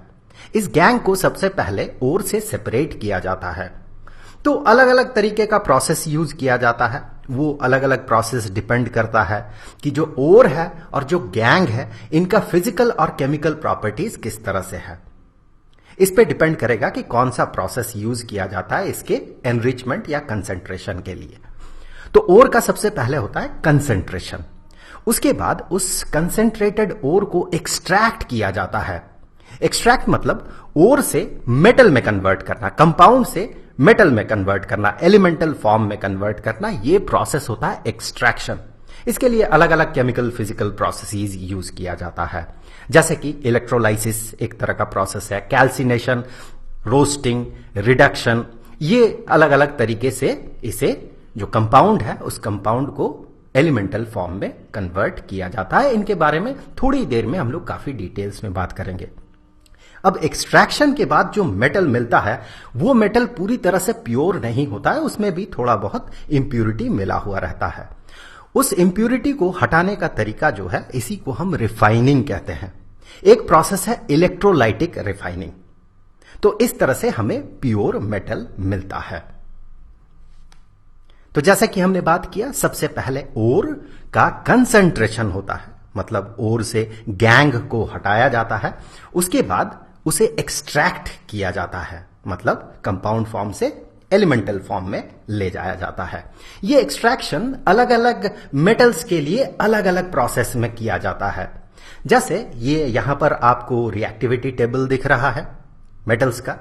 A: इस गैंग को सबसे पहले ओर से सेपरेट किया जाता है। तो अलग अलग तरीके का प्रोसेस यूज किया जाता है। वो अलग अलग प्रोसेस डिपेंड करता है कि जो ओर है और जो गैंग है इनका फिजिकल और केमिकल प्रॉपर्टीज किस तरह से है। इस पे डिपेंड करेगा कि कौन सा प्रोसेस यूज किया जाता है इसके एनरिचमेंट या कंसेंट्रेशन के लिए। तो ओर का सबसे पहले होता है कंसेंट्रेशन। उसके बाद उस कंसेंट्रेटेड ओर को एक्सट्रैक्ट किया जाता है। एक्सट्रैक्ट मतलब ओर से मेटल में कन्वर्ट करना, कंपाउंड से मेटल में कन्वर्ट करना, एलिमेंटल फॉर्म में कन्वर्ट करना, ये प्रोसेस होता है एक्सट्रैक्शन। इसके लिए अलग अलग केमिकल फिजिकल प्रोसेसेस यूज किया जाता है, जैसे कि इलेक्ट्रोलाइसिस एक तरह का प्रोसेस है, कैल्सिनेशन रोस्टिंग, रिडक्शन, ये अलग अलग तरीके से इसे जो कंपाउंड है उस कंपाउंड को एलिमेंटल फॉर्म में कन्वर्ट किया जाता है। इनके बारे में थोड़ी देर में हम लोग काफी डिटेल्स में बात करेंगे। अब एक्सट्रैक्शन के बाद जो मेटल मिलता है वो मेटल पूरी तरह से प्योर नहीं होता है, उसमें भी थोड़ा बहुत इंप्यूरिटी मिला हुआ रहता है। उस इंप्यूरिटी को हटाने का तरीका जो है इसी को हम रिफाइनिंग कहते हैं। एक प्रोसेस है इलेक्ट्रोलाइटिक रिफाइनिंग। तो इस तरह से हमें प्योर मेटल मिलता है। तो जैसा कि हमने बात किया, सबसे पहले ओर का कंसंट्रेशन होता है, मतलब ओर से गैंग को हटाया जाता है। उसके बाद उसे एक्सट्रैक्ट किया जाता है, मतलब कंपाउंड फॉर्म से एलिमेंटल फॉर्म में ले जाया जाता है। यह एक्सट्रैक्शन अलग अलग मेटल्स के लिए अलग अलग प्रोसेस में किया जाता है। जैसे ये यहां पर आपको रिएक्टिविटी टेबल दिख रहा है मेटल्स का।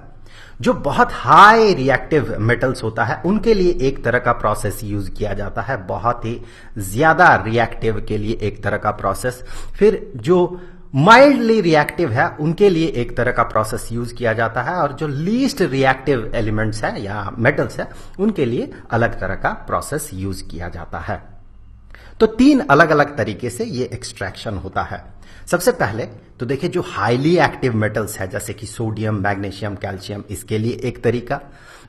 A: जो बहुत हाई रिएक्टिव मेटल्स होता है उनके लिए एक तरह का प्रोसेस यूज किया जाता है, बहुत ही ज्यादा रिएक्टिव के लिए एक तरह का प्रोसेस, फिर जो माइल्डली रिएक्टिव है उनके लिए एक तरह का प्रोसेस यूज किया जाता है, और जो लीस्ट रिएक्टिव एलिमेंट्स है या मेटल्स है उनके लिए अलग तरह का प्रोसेस यूज किया जाता है। तो तीन अलग अलग तरीके से ये एक्सट्रैक्शन होता है। सबसे पहले तो देखिए, जो हाईली एक्टिव मेटल्स है जैसे कि सोडियम, मैग्नीशियम, कैल्शियम, इसके लिए एक तरीका।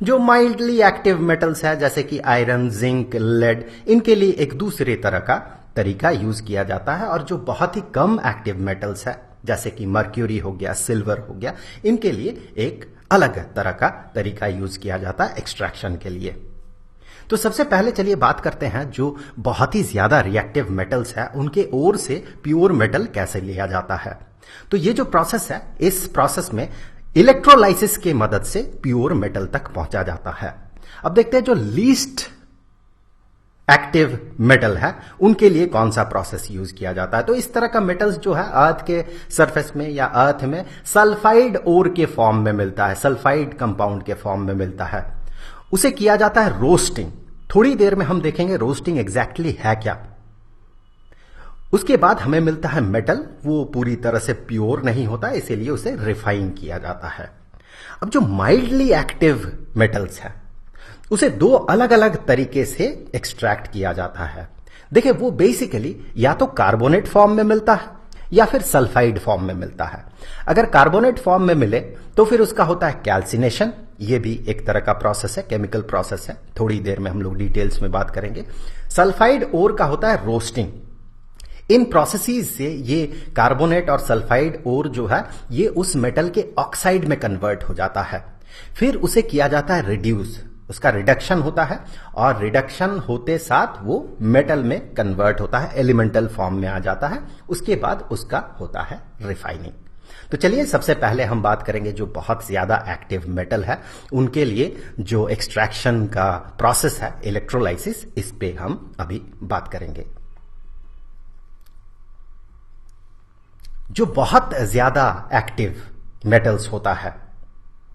A: जो माइल्डली एक्टिव मेटल्स है जैसे कि आयरन, जिंक, लेड, इनके लिए एक दूसरे तरह का तरीका यूज किया जाता है। और जो बहुत ही कम एक्टिव मेटल्स है जैसे कि मर्क्यूरी हो गया, सिल्वर हो गया, इनके लिए एक अलग तरह का तरीका यूज किया जाता है एक्सट्रैक्शन के लिए। तो सबसे पहले चलिए बात करते हैं जो बहुत ही ज्यादा रिएक्टिव मेटल्स है उनके ओर से प्योर मेटल कैसे लिया जाता है। तो ये जो प्रोसेस है, इस प्रोसेस में इलेक्ट्रोलाइसिस की मदद से प्योर मेटल तक पहुंचा जाता है। अब देखते हैं जो लीस्ट एक्टिव मेटल है उनके लिए कौन सा प्रोसेस यूज किया जाता है। तो इस तरह का मेटल्स जो है अर्थ के सरफेस में या अर्थ में सल्फाइड ओर के फॉर्म में मिलता है, सल्फाइड कंपाउंड के फॉर्म में मिलता है। उसे किया जाता है रोस्टिंग। थोड़ी देर में हम देखेंगे रोस्टिंग एग्जैक्टली है क्या। उसके बाद हमें मिलता है मेटल, वो पूरी तरह से प्योर नहीं होता, इसीलिए उसे रिफाइन किया जाता है। अब जो माइल्डली एक्टिव मेटल्स है उसे दो अलग अलग तरीके से एक्सट्रैक्ट किया जाता है। देखिए, वो बेसिकली या तो कार्बोनेट फॉर्म में मिलता है या फिर सल्फाइड फॉर्म में मिलता है। अगर कार्बोनेट फॉर्म में मिले तो फिर उसका होता है कैल्सिनेशन, ये भी एक तरह का प्रोसेस है, केमिकल प्रोसेस है, थोड़ी देर में हम लोग डिटेल्स में बात करेंगे। सल्फाइड ओर का होता है रोस्टिंग। इन प्रोसेसेस से ये कार्बोनेट और सल्फाइड ओर जो है ये उस मेटल के ऑक्साइड में कन्वर्ट हो जाता है। फिर उसे किया जाता है रिड्यूस, उसका रिडक्शन होता है, और रिडक्शन होते साथ वो मेटल में कन्वर्ट होता है, एलिमेंटल फॉर्म में आ जाता है। उसके बाद उसका होता है रिफाइनिंग। तो चलिए सबसे पहले हम बात करेंगे जो बहुत ज्यादा एक्टिव मेटल है उनके लिए जो एक्सट्रैक्शन का प्रोसेस है इलेक्ट्रोलाइसिस, इस पे हम अभी बात करेंगे। जो बहुत ज्यादा एक्टिव मेटल्स होता है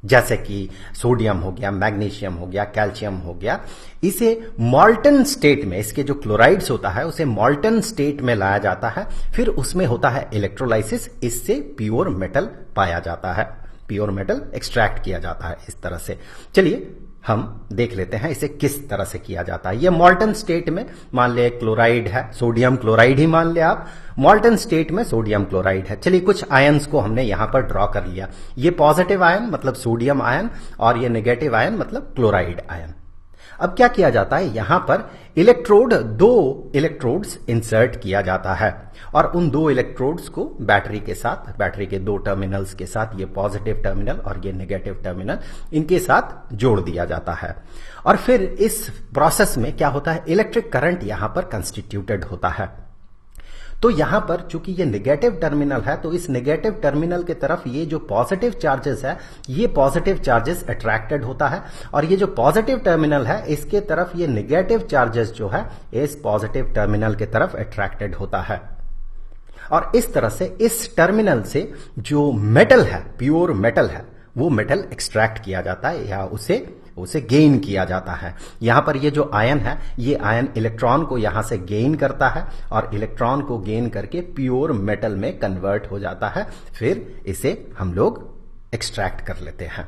A: जैसे कि सोडियम हो गया, मैग्नीशियम हो गया, कैल्शियम हो गया, इसे मॉल्टन स्टेट में, इसके जो क्लोराइड्स होता है उसे मॉल्टन स्टेट में लाया जाता है। फिर उसमें होता है इलेक्ट्रोलाइसिस, इससे प्योर मेटल पाया जाता है, प्योर मेटल एक्सट्रैक्ट किया जाता है इस तरह से। चलिए हम देख लेते हैं इसे किस तरह से किया जाता है। ये मॉल्टन स्टेट में मान ले क्लोराइड है, सोडियम क्लोराइड ही मान ले आप, मॉल्टन स्टेट में सोडियम क्लोराइड है। चलिए कुछ आयंस को हमने यहां पर ड्रॉ कर लिया। ये पॉजिटिव आयन मतलब सोडियम आयन और ये नेगेटिव आयन मतलब क्लोराइड आयन। अब क्या किया जाता है, यहां पर इलेक्ट्रोड, दो इलेक्ट्रोड्स इंसर्ट किया जाता है और उन दो इलेक्ट्रोड्स को बैटरी के साथ, बैटरी के दो टर्मिनल्स के साथ, ये पॉजिटिव टर्मिनल और ये नेगेटिव टर्मिनल, इनके साथ जोड़ दिया जाता है। और फिर इस प्रोसेस में क्या होता है, इलेक्ट्रिक करंट यहां पर कंस्टिट्यूटेड होता है। तो यहां पर चूंकि ये नेगेटिव टर्मिनल है तो इस नेगेटिव टर्मिनल की तरफ ये जो पॉजिटिव चार्जेस है, ये पॉजिटिव चार्जेस अट्रैक्टेड होता है, और ये जो पॉजिटिव टर्मिनल है इसके तरफ ये नेगेटिव चार्जेस जो है इस पॉजिटिव टर्मिनल की तरफ अट्रैक्टेड होता है। और इस तरह से इस टर्मिनल से जो मेटल है, प्योर मेटल है, वो मेटल एक्सट्रैक्ट किया जाता है या उसे गेन किया जाता है। यहां पर ये जो आयन है, ये आयन इलेक्ट्रॉन को यहां से गेन करता है और इलेक्ट्रॉन को गेन करके प्योर मेटल में कन्वर्ट हो जाता है। फिर इसे हम लोग एक्सट्रैक्ट कर लेते हैं।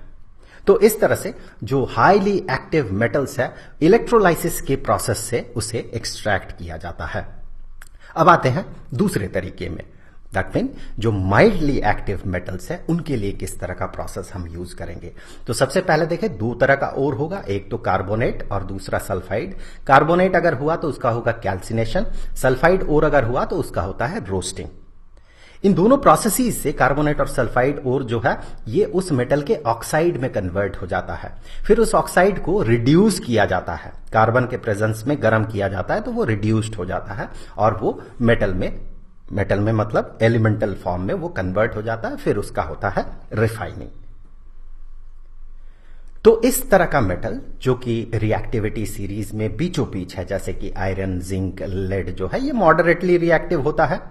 A: तो इस तरह से जो हाईली एक्टिव मेटल्स है, इलेक्ट्रोलाइसिस के प्रोसेस से उसे एक्सट्रैक्ट किया जाता है। अब आते हैं दूसरे तरीके में, दैट मीन जो माइल्डली एक्टिव मेटल्स है उनके लिए किस तरह का प्रोसेस हम यूज करेंगे। तो सबसे पहले देखें, दो तरह का ओर होगा, एक तो कार्बोनेट और दूसरा सल्फाइड। कार्बोनेट अगर हुआ तो उसका होगा कैल्सिनेशन, सल्फाइड ओर अगर हुआ तो उसका होता है रोस्टिंग। इन दोनों प्रोसेसेस से कार्बोनेट और सल्फाइड ओर जो है ये उस मेटल के ऑक्साइड में कन्वर्ट हो जाता है। फिर उस ऑक्साइड को रिड्यूस किया जाता है, कार्बन के प्रेजेंस में गर्म किया जाता है तो वो रिड्यूस्ड हो जाता है और वो मेटल में मतलब एलिमेंटल फॉर्म में वो कन्वर्ट हो जाता है। फिर उसका होता है रिफाइनिंग। तो इस तरह का मेटल जो कि रिएक्टिविटी सीरीज में बीचों बीच है, जैसे कि आयरन, जिंक, लेड जो है ये मॉडरेटली रिएक्टिव होता है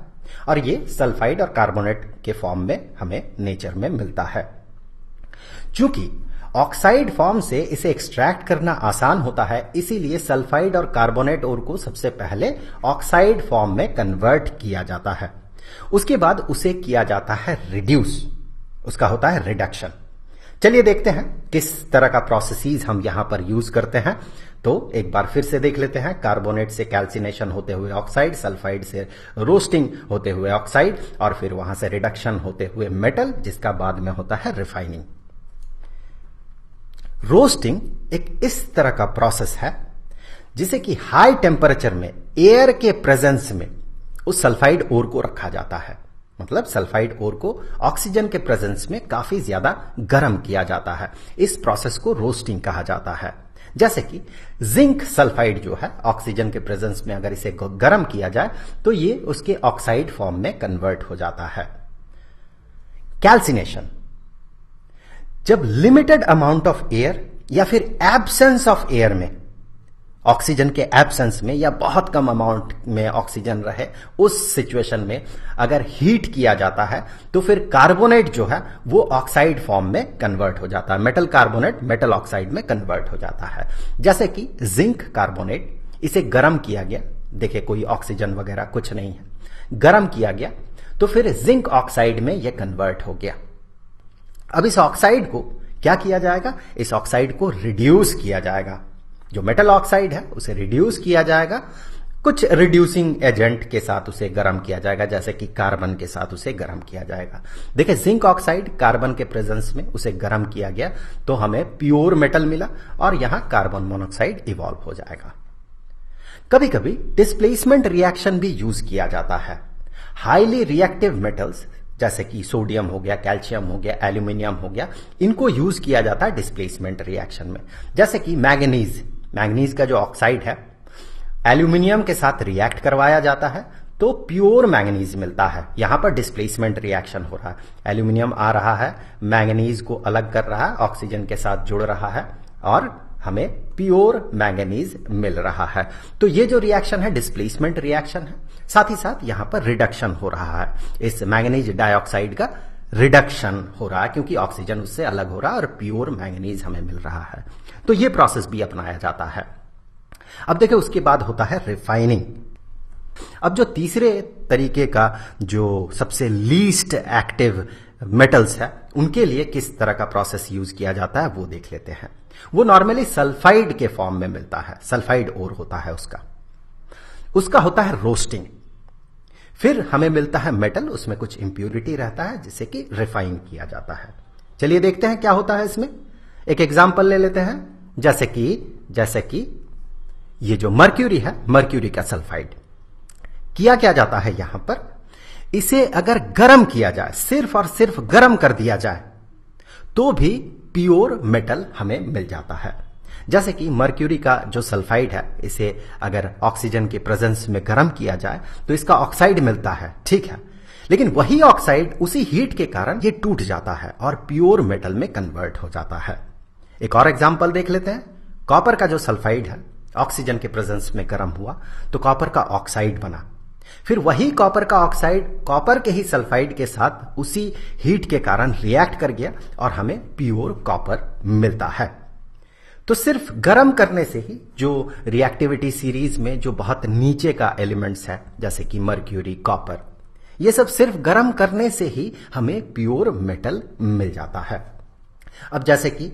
A: और ये सल्फाइड और कार्बोनेट के फॉर्म में हमें नेचर में मिलता है। चूंकि ऑक्साइड फॉर्म से इसे एक्सट्रैक्ट करना आसान होता है, इसीलिए सल्फाइड और कार्बोनेट ओर को सबसे पहले ऑक्साइड फॉर्म में कन्वर्ट किया जाता है। उसके बाद उसे किया जाता है रिड्यूस, उसका होता है रिडक्शन। चलिए देखते हैं किस तरह का प्रोसेसेस हम यहां पर यूज करते हैं। तो एक बार फिर से देख लेते हैं, कार्बोनेट से कैल्सिनेशन होते हुए ऑक्साइड, सल्फाइड से रोस्टिंग होते हुए ऑक्साइड और फिर वहां से रिडक्शन होते हुए मेटल, जिसका बाद में होता है रिफाइनिंग। रोस्टिंग एक इस तरह का प्रोसेस है जिसे कि हाई टेम्परेचर में एयर के प्रेजेंस में उस सल्फाइड ओर को रखा जाता है, मतलब सल्फाइड ओर को ऑक्सीजन के प्रेजेंस में काफी ज्यादा गर्म किया जाता है। इस प्रोसेस को रोस्टिंग कहा जाता है। जैसे कि जिंक सल्फाइड जो है ऑक्सीजन के प्रेजेंस में अगर इसे गर्म किया जाए तो ये उसके ऑक्साइड फॉर्म में कन्वर्ट हो जाता है। कैल्सिनेशन, जब लिमिटेड अमाउंट ऑफ एयर या फिर एब्सेंस ऑफ एयर में, ऑक्सीजन के एब्सेंस में या बहुत कम अमाउंट में ऑक्सीजन रहे, उस सिचुएशन में अगर हीट किया जाता है तो फिर कार्बोनेट जो है वो ऑक्साइड फॉर्म में कन्वर्ट हो जाता है। मेटल कार्बोनेट मेटल ऑक्साइड में कन्वर्ट हो जाता है। जैसे कि जिंक कार्बोनेट, इसे गर्म किया गया, देखिए कोई ऑक्सीजन वगैरह कुछ नहीं है, गर्म किया गया तो फिर जिंक ऑक्साइड में यह कन्वर्ट हो गया। अब इस ऑक्साइड को क्या किया जाएगा, इस ऑक्साइड को रिड्यूस किया जाएगा। जो मेटल ऑक्साइड है उसे रिड्यूस किया जाएगा, कुछ रिड्यूसिंग एजेंट के साथ उसे गर्म किया जाएगा, जैसे कि कार्बन के साथ उसे गर्म किया जाएगा। देखिए जिंक ऑक्साइड कार्बन के प्रेजेंस में उसे गर्म किया गया तो हमें प्योर मेटल मिला और यहां कार्बन मोनोऑक्साइड इवॉल्व हो जाएगा। कभी कभी डिस्प्लेसमेंट रिएक्शन भी यूज किया जाता है। हाईली रिएक्टिव मेटल्स जैसे कि सोडियम हो गया, कैल्शियम हो गया, एल्यूमिनियम हो गया, इनको यूज किया जाता है डिस्प्लेसमेंट रिएक्शन में। जैसे कि मैंगनीज का जो ऑक्साइड है एल्यूमिनियम के साथ रिएक्ट करवाया जाता है तो प्योर मैंगनीज मिलता है। यहां पर डिस्प्लेसमेंट रिएक्शन हो रहा है, एल्यूमिनियम आ रहा है, मैंगनीज को अलग कर रहा है, ऑक्सीजन के साथ जुड़ रहा है और हमें प्योर मैंगनीज मिल रहा है। तो ये जो रिएक्शन है डिस्प्लेसमेंट रिएक्शन है। साथ ही साथ यहां पर रिडक्शन हो रहा है, इस मैंगनीज डाइऑक्साइड का रिडक्शन हो रहा है क्योंकि ऑक्सीजन उससे अलग हो रहा है और प्योर मैंगनीज हमें मिल रहा है। तो ये प्रोसेस भी अपनाया जाता है। अब देखिए उसके बाद होता है रिफाइनिंग। अब जो तीसरे तरीके का जो सबसे लीस्ट एक्टिव मेटल्स है उनके लिए किस तरह का प्रोसेस यूज किया जाता है वो देख लेते हैं। वो नॉर्मली सल्फाइड के फॉर्म में मिलता है, सल्फाइड ओर होता है उसका होता है रोस्टिंग। फिर हमें मिलता है मेटल, उसमें कुछ इंप्यूरिटी रहता है जिसे कि रिफाइन किया जाता है। चलिए देखते हैं क्या होता है इसमें। एक एग्जांपल ले लेते हैं, जैसे कि ये जो मर्क्यूरी है, मर्क्यूरी का सल्फाइड किया क्या जाता है यहां पर, इसे अगर गर्म किया जाए, सिर्फ और सिर्फ गर्म कर दिया जाए तो भी प्योर मेटल हमें मिल जाता है। जैसे कि मर्क्यूरी का जो सल्फाइड है, इसे अगर ऑक्सीजन के प्रेजेंस में गर्म किया जाए तो इसका ऑक्साइड मिलता है, ठीक है, लेकिन वही ऑक्साइड उसी हीट के कारण ये टूट जाता है और प्योर मेटल में कन्वर्ट हो जाता है। एक और एग्जांपल देख लेते हैं। कॉपर का जो सल्फाइड है ऑक्सीजन के प्रेजेंस में गर्म हुआ तो कॉपर का ऑक्साइड बना, फिर वही कॉपर का ऑक्साइड कॉपर के ही सल्फाइड के साथ उसी हीट के कारण रिएक्ट कर गया और हमें प्योर कॉपर मिलता है। तो सिर्फ गर्म करने से ही जो रिएक्टिविटी सीरीज में जो बहुत नीचे का एलिमेंट्स है जैसे कि मर्क्यूरी, कॉपर, ये सब सिर्फ गर्म करने से ही हमें प्योर मेटल मिल जाता है। अब जैसे कि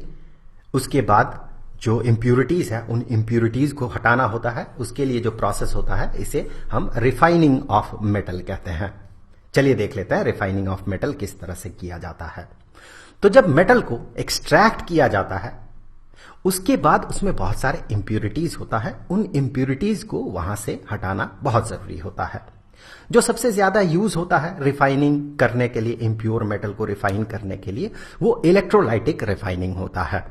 A: उसके बाद जो इम्प्यूरिटीज है उन इम्प्यूरिटीज को हटाना होता है। उसके लिए जो प्रोसेस होता है इसे हम रिफाइनिंग ऑफ मेटल कहते हैं। चलिए देख लेते हैं रिफाइनिंग ऑफ मेटल किस तरह से किया जाता है। तो जब मेटल को एक्सट्रैक्ट किया जाता है उसके बाद उसमें बहुत सारे इम्प्यूरिटीज होता है। उन इम्प्यूरिटीज को वहां से हटाना बहुत जरूरी होता है। जो सबसे ज्यादा यूज होता है रिफाइनिंग करने के लिए, इम्प्योर मेटल को रिफाइन करने के लिए, वो इलेक्ट्रोलाइटिक रिफाइनिंग होता है।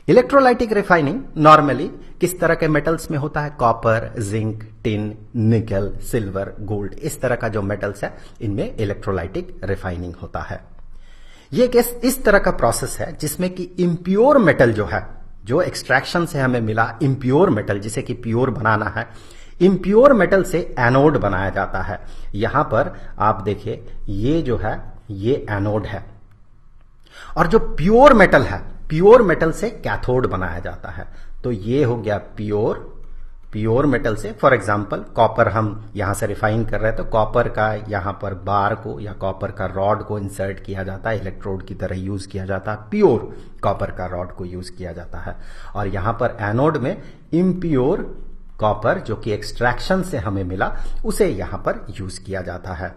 A: इलेक्ट्रोलाइटिक रिफाइनिंग नॉर्मली किस तरह के मेटल्स में होता है? कॉपर, जिंक, टिन, निकल, सिल्वर, गोल्ड, इस तरह का जो मेटल्स है इनमें इलेक्ट्रोलाइटिक रिफाइनिंग होता है। ये इस तरह का प्रोसेस है जिसमें कि इम्प्योर मेटल जो है, जो एक्सट्रैक्शन से हमें मिला इम्प्योर मेटल, जिसे कि प्योर बनाना है, इम्प्योर मेटल से एनोड बनाया जाता है। यहां पर आप देखिए ये जो है ये एनोड है, और जो प्योर मेटल है प्योर मेटल से कैथोड बनाया जाता है। तो ये हो गया प्योर मेटल से। फॉर एग्जांपल कॉपर हम यहां से रिफाइन कर रहे हैं तो कॉपर का यहां पर बार को या कॉपर का रॉड को इंसर्ट किया जाता है, इलेक्ट्रोड की तरह यूज किया जाता है। प्योर कॉपर का रॉड को यूज किया जाता है। और यहां पर एनोड में इम्प्योर कॉपर जो कि एक्सट्रैक्शन से हमें मिला उसे यहां पर यूज किया जाता है।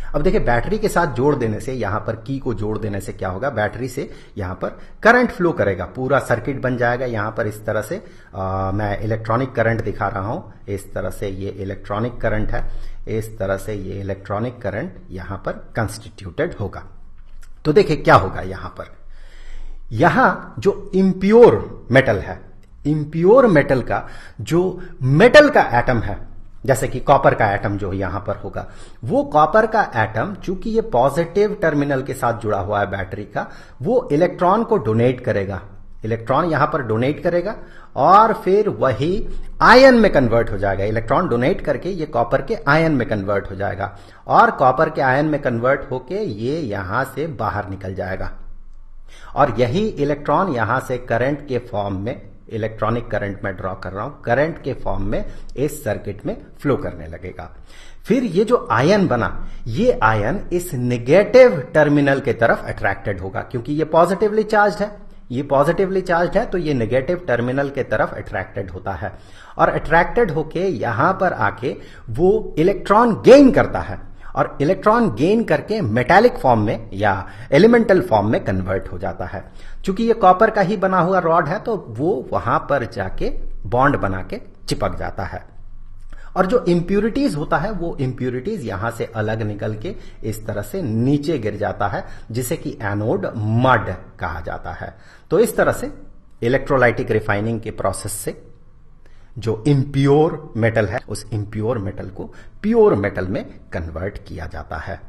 A: अब देखिए बैटरी के साथ जोड़ देने से, यहां पर की को जोड़ देने से क्या होगा? बैटरी से यहां पर करंट फ्लो करेगा, पूरा सर्किट बन जाएगा। यहां पर इस तरह से मैं इलेक्ट्रॉनिक करंट दिखा रहा हूं। इस तरह से ये इलेक्ट्रॉनिक करंट है, इस तरह से ये इलेक्ट्रॉनिक करंट यहां पर कंस्टिट्यूटेड होगा। तो देखिए क्या होगा यहां जो इम्प्योर मेटल है, इम्प्योर मेटल का जो मेटल का एटम है, जैसे कि कॉपर का एटम जो यहां पर होगा, वो कॉपर का एटम चूंकि ये पॉजिटिव टर्मिनल के साथ जुड़ा हुआ है बैटरी का, वो इलेक्ट्रॉन को डोनेट करेगा। इलेक्ट्रॉन यहां पर डोनेट करेगा और फिर वही आयन में कन्वर्ट हो जाएगा। इलेक्ट्रॉन डोनेट करके ये कॉपर के आयन में कन्वर्ट हो जाएगा और कॉपर के आयन में कन्वर्ट होके ये यहां से बाहर निकल जाएगा। और यही इलेक्ट्रॉन यहां से करंट के फॉर्म में, इलेक्ट्रॉनिक करंट में ड्रॉ कर रहा हूं, करंट के फॉर्म में इस सर्किट में फ्लो करने लगेगा। फिर ये जो आयन बना, ये आयन इस नेगेटिव टर्मिनल के तरफ अट्रैक्टेड होगा, क्योंकि ये पॉजिटिवली चार्ज है, ये पॉजिटिवली चार्ज है तो ये नेगेटिव टर्मिनल के तरफ अट्रैक्टेड होता है। और अट्रैक्टेड होके यहां पर आके वो इलेक्ट्रॉन गेन करता है और इलेक्ट्रॉन गेन करके मेटालिक फॉर्म में या एलिमेंटल फॉर्म में कन्वर्ट हो जाता है। चूंकि ये कॉपर का ही बना हुआ रॉड है तो वो वहां पर जाके बॉन्ड बना के चिपक जाता है। और जो इंप्यूरिटीज होता है वो इंप्यूरिटीज यहां से अलग निकल के इस तरह से नीचे गिर जाता है, जिसे कि एनोड मड कहा जाता है। तो इस तरह से इलेक्ट्रोलाइटिक रिफाइनिंग के प्रोसेस से जो इम्प्योर मेटल है उस इम्प्योर मेटल को प्योर मेटल में कन्वर्ट किया जाता है।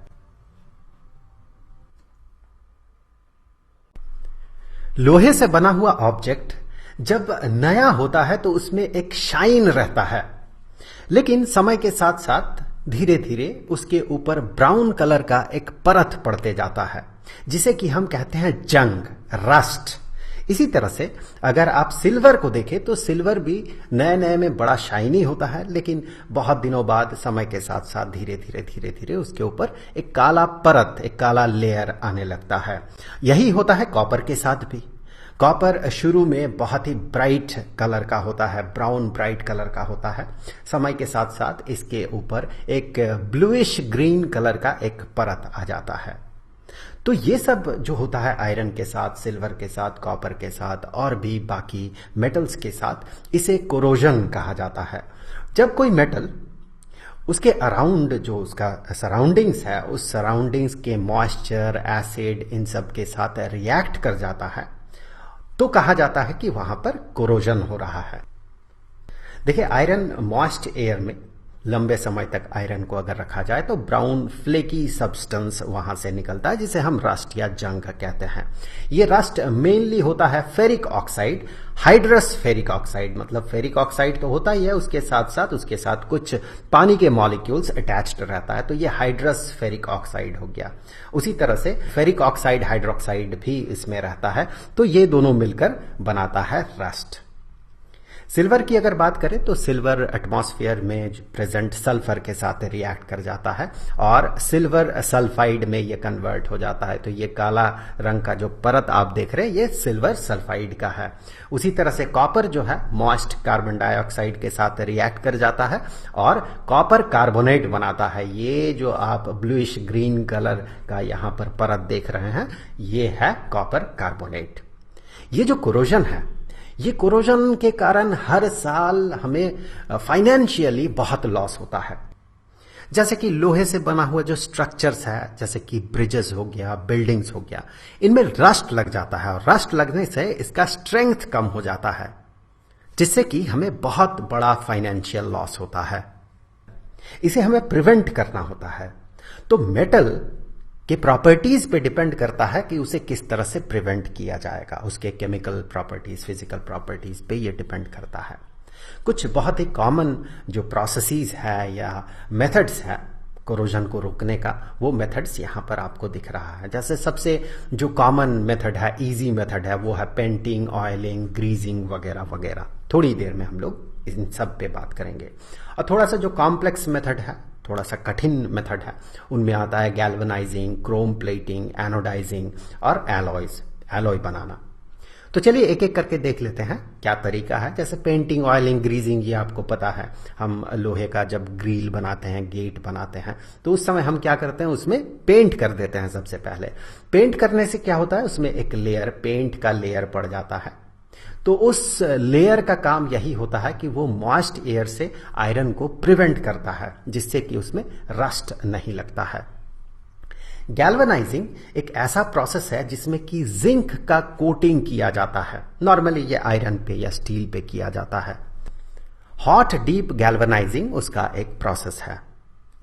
A: लोहे से बना हुआ ऑब्जेक्ट जब नया होता है तो उसमें एक शाइन रहता है, लेकिन समय के साथ साथ धीरे धीरे उसके ऊपर ब्राउन कलर का एक परत पड़ते जाता है, जिसे कि हम कहते हैं जंग, रस्ट। इसी तरह से अगर आप सिल्वर को देखें तो सिल्वर भी नए नए में बड़ा शाइनी होता है, लेकिन बहुत दिनों बाद समय के साथ साथ धीरे धीरे उसके ऊपर एक काला परत, एक काला लेयर आने लगता है। यही होता है कॉपर के साथ भी। कॉपर शुरू में बहुत ही ब्राइट कलर का होता है, ब्राउन ब्राइट कलर का होता है। समय के साथ साथ इसके ऊपर एक ब्लूइश ग्रीन कलर का एक परत आ जाता है। तो ये सब जो होता है आयरन के साथ, सिल्वर के साथ, कॉपर के साथ और भी बाकी मेटल्स के साथ, इसे कोरोजन कहा जाता है। जब कोई मेटल उसके अराउंड जो उसका सराउंडिंग्स है, उस सराउंडिंग्स के मॉइस्चर, एसिड, इन सब के साथ रिएक्ट कर जाता है तो कहा जाता है कि वहां पर कोरोजन हो रहा है। देखिए आयरन मॉइस्ट एयर में लंबे समय तक आयरन को अगर रखा जाए तो ब्राउन फ्लेकी सब्सटेंस वहां से निकलता है, जिसे हम रस्ट या जंग कहते हैं। ये रस्ट मेनली होता है ferric oxide, hydrous ferric oxide, मतलब फेरिक ऑक्साइड तो होता ही है, उसके साथ कुछ पानी के मॉलिक्यूल्स अटैच्ड रहता है, तो ये हाइड्रस फेरिक ऑक्साइड हो गया। उसी तरह से फेरिक ऑक्साइड, हाइड्रोक्साइड भी इसमें रहता है, तो ये दोनों मिलकर बनाता है रस्ट। सिल्वर की अगर बात करें तो सिल्वर एटमॉस्फेयर में प्रेजेंट सल्फर के साथ रिएक्ट कर जाता है और सिल्वर सल्फाइड में ये कन्वर्ट हो जाता है। तो ये काला रंग का जो परत आप देख रहे हैं ये सिल्वर सल्फाइड का है। उसी तरह से कॉपर जो है मॉइस्ट कार्बन डाइऑक्साइड के साथ रिएक्ट कर जाता है और कॉपर कार्बोनेट बनाता है। ये जो आप ब्लूइश ग्रीन कलर का यहां पर परत देख रहे हैं ये है कॉपर कार्बोनेट। ये जो कोरोजन है ये कोरोजन के कारण हर साल हमें फाइनेंशियली बहुत लॉस होता है। जैसे कि लोहे से बना हुआ जो स्ट्रक्चर्स है जैसे कि ब्रिजेस हो गया, बिल्डिंग्स हो गया, इनमें रस्ट लग जाता है और रस्ट लगने से इसका स्ट्रेंथ कम हो जाता है जिससे कि हमें बहुत बड़ा फाइनेंशियल लॉस होता है। इसे हमें प्रिवेंट करना होता है। तो मेटल के प्रॉपर्टीज पे डिपेंड करता है कि उसे किस तरह से प्रिवेंट किया जाएगा। उसके केमिकल प्रॉपर्टीज, फिजिकल प्रॉपर्टीज पे ये डिपेंड करता है। कुछ बहुत ही कॉमन जो प्रोसेसेस है या मेथड्स है कोरोजन को रोकने का, वो मेथड्स यहां पर आपको दिख रहा है। जैसे सबसे जो कॉमन मेथड है, इजी मेथड है, वो है पेंटिंग, ऑयलिंग, ग्रीजिंग वगैरह वगैरह। थोड़ी देर में हम लोग इन सब पे बात करेंगे। और थोड़ा सा जो कॉम्प्लेक्स मेथड है, थोड़ा सा कठिन मेथड है, उनमें आता है गैल्वेनाइजिंग, क्रोम प्लेटिंग, एनोडाइजिंग और एलॉय बनाना। तो चलिए एक एक करके देख लेते हैं क्या तरीका है। जैसे पेंटिंग, ऑयलिंग, ग्रीजिंग ये आपको पता है। हम लोहे का जब ग्रिल बनाते हैं, गेट बनाते हैं, तो उस समय हम क्या करते हैं, उसमें पेंट कर देते हैं। सबसे पहले पेंट करने से क्या होता है, उसमें एक लेयर, पेंट का लेयर पड़ जाता है। तो उस लेयर का काम यही होता है कि वो मॉइस्ट एयर से आयरन को प्रिवेंट करता है जिससे कि उसमें रस्ट नहीं लगता है। गैल्वेनाइजिंग एक ऐसा प्रोसेस है जिसमें कि जिंक का कोटिंग किया जाता है। नॉर्मली ये आयरन पे या स्टील पे किया जाता है। हॉट डीप गैल्वेनाइजिंग उसका एक प्रोसेस है।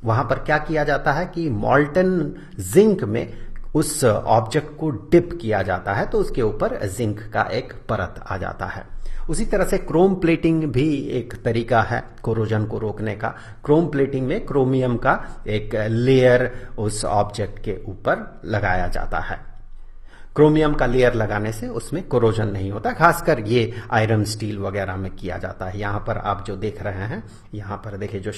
A: वहां पर क्या किया जाता है कि मॉल्टन जिंक में उस ऑब्जेक्ट को डिप किया जाता है तो उसके ऊपर जिंक का एक परत आ जाता है। उसी तरह से क्रोम प्लेटिंग भी एक तरीका है कोरोजन को रोकने का। क्रोम प्लेटिंग में क्रोमियम का एक लेयर उस ऑब्जेक्ट के ऊपर लगाया जाता है। क्रोमियम का लेयर लगाने से उसमें कोरोजन नहीं होता। खासकर ये आयरन, स्टील वगैरह में किया जाता है। यहां पर आप जो देख रहे हैं, यहां पर देखिए जो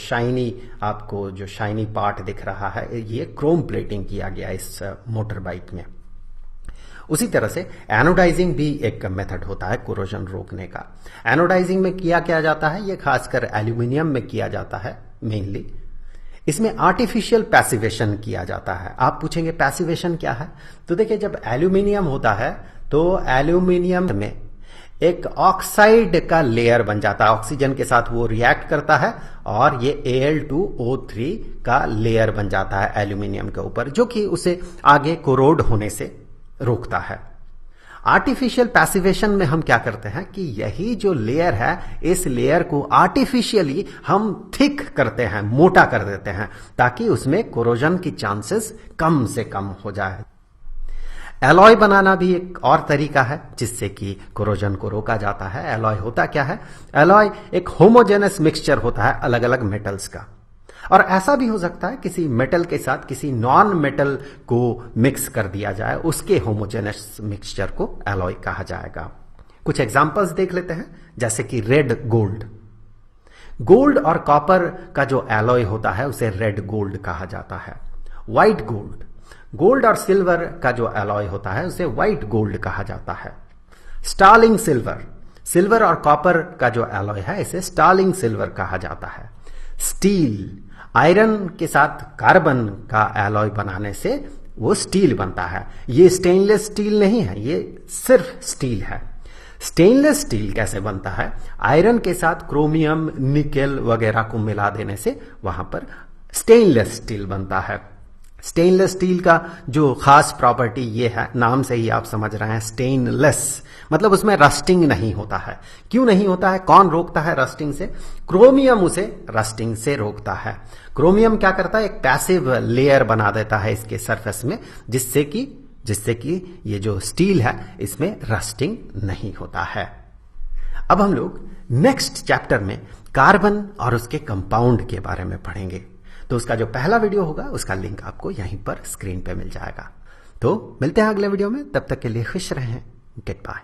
A: आपको जो शाइनी पार्ट दिख रहा है, ये क्रोम प्लेटिंग किया गया इस मोटर बाइक में। उसी तरह से एनोडाइजिंग भी एक मेथड होता है कोरोजन रोकने का। एनोडाइजिंग में किया जाता है, ये खासकर एल्यूमिनियम में किया जाता है मेनली। इसमें आर्टिफिशियल पैसिवेशन किया जाता है। आप पूछेंगे पैसिवेशन क्या है, तो देखिए जब एल्यूमिनियम होता है तो एल्यूमिनियम में एक ऑक्साइड का लेयर बन जाता है। ऑक्सीजन के साथ वो रिएक्ट करता है और ये Al2O3 का लेयर बन जाता है एल्यूमिनियम के ऊपर, जो कि उसे आगे कोरोड होने से रोकता है। आर्टिफिशियल पैसिवेशन में हम क्या करते हैं कि यही जो लेयर है, इस लेयर को आर्टिफिशियली हम थिक करते हैं, मोटा कर देते हैं, ताकि उसमें कोरोजन की चांसेस कम से कम हो जाए। एलॉय बनाना भी एक और तरीका है जिससे कि कोरोजन को रोका जाता है। एलॉय होता क्या है, एलॉय एक होमोजेनस मिक्सचर होता है अलग अलग मेटल्स का। और ऐसा भी हो सकता है किसी मेटल के साथ किसी नॉन मेटल को मिक्स कर दिया जाए, उसके होमोजेनस मिक्सचर को एलॉय कहा जाएगा। कुछ एग्जांपल्स देख लेते हैं, जैसे कि रेड गोल्ड और कॉपर का जो एलॉय होता है उसे रेड गोल्ड कहा जाता है। व्हाइट गोल्ड और सिल्वर का जो एलॉय होता है उसे व्हाइट गोल्ड कहा जाता है। स्टार्लिंग सिल्वर और कॉपर का जो एलॉय है इसे स्टार्लिंग सिल्वर कहा जाता है। स्टील, आयरन के साथ कार्बन का एलॉय बनाने से वो स्टील बनता है। ये स्टेनलेस स्टील नहीं है, ये सिर्फ स्टील है। स्टेनलेस स्टील कैसे बनता है, आयरन के साथ क्रोमियम, निकेल वगैरह को मिला देने से वहां पर स्टेनलेस स्टील बनता है। स्टेनलेस स्टील का जो खास प्रॉपर्टी ये है, नाम से ही आप समझ रहे हैं स्टेनलेस, मतलब उसमें रस्टिंग नहीं होता है। क्यों नहीं होता है, कौन रोकता है रस्टिंग से, क्रोमियम उसे रस्टिंग से रोकता है। क्रोमियम क्या करता है, एक पैसिव लेयर बना देता है इसके सरफेस में, जिससे कि ये जो स्टील है इसमें रस्टिंग नहीं होता है। अब हम लोग नेक्स्ट चैप्टर में कार्बन और उसके कंपाउंड के बारे में पढ़ेंगे। तो उसका जो पहला वीडियो होगा उसका लिंक आपको यहीं पर स्क्रीन पे मिल जाएगा। तो मिलते हैं अगले वीडियो में, तब तक के लिए खुश रहें। Good bye.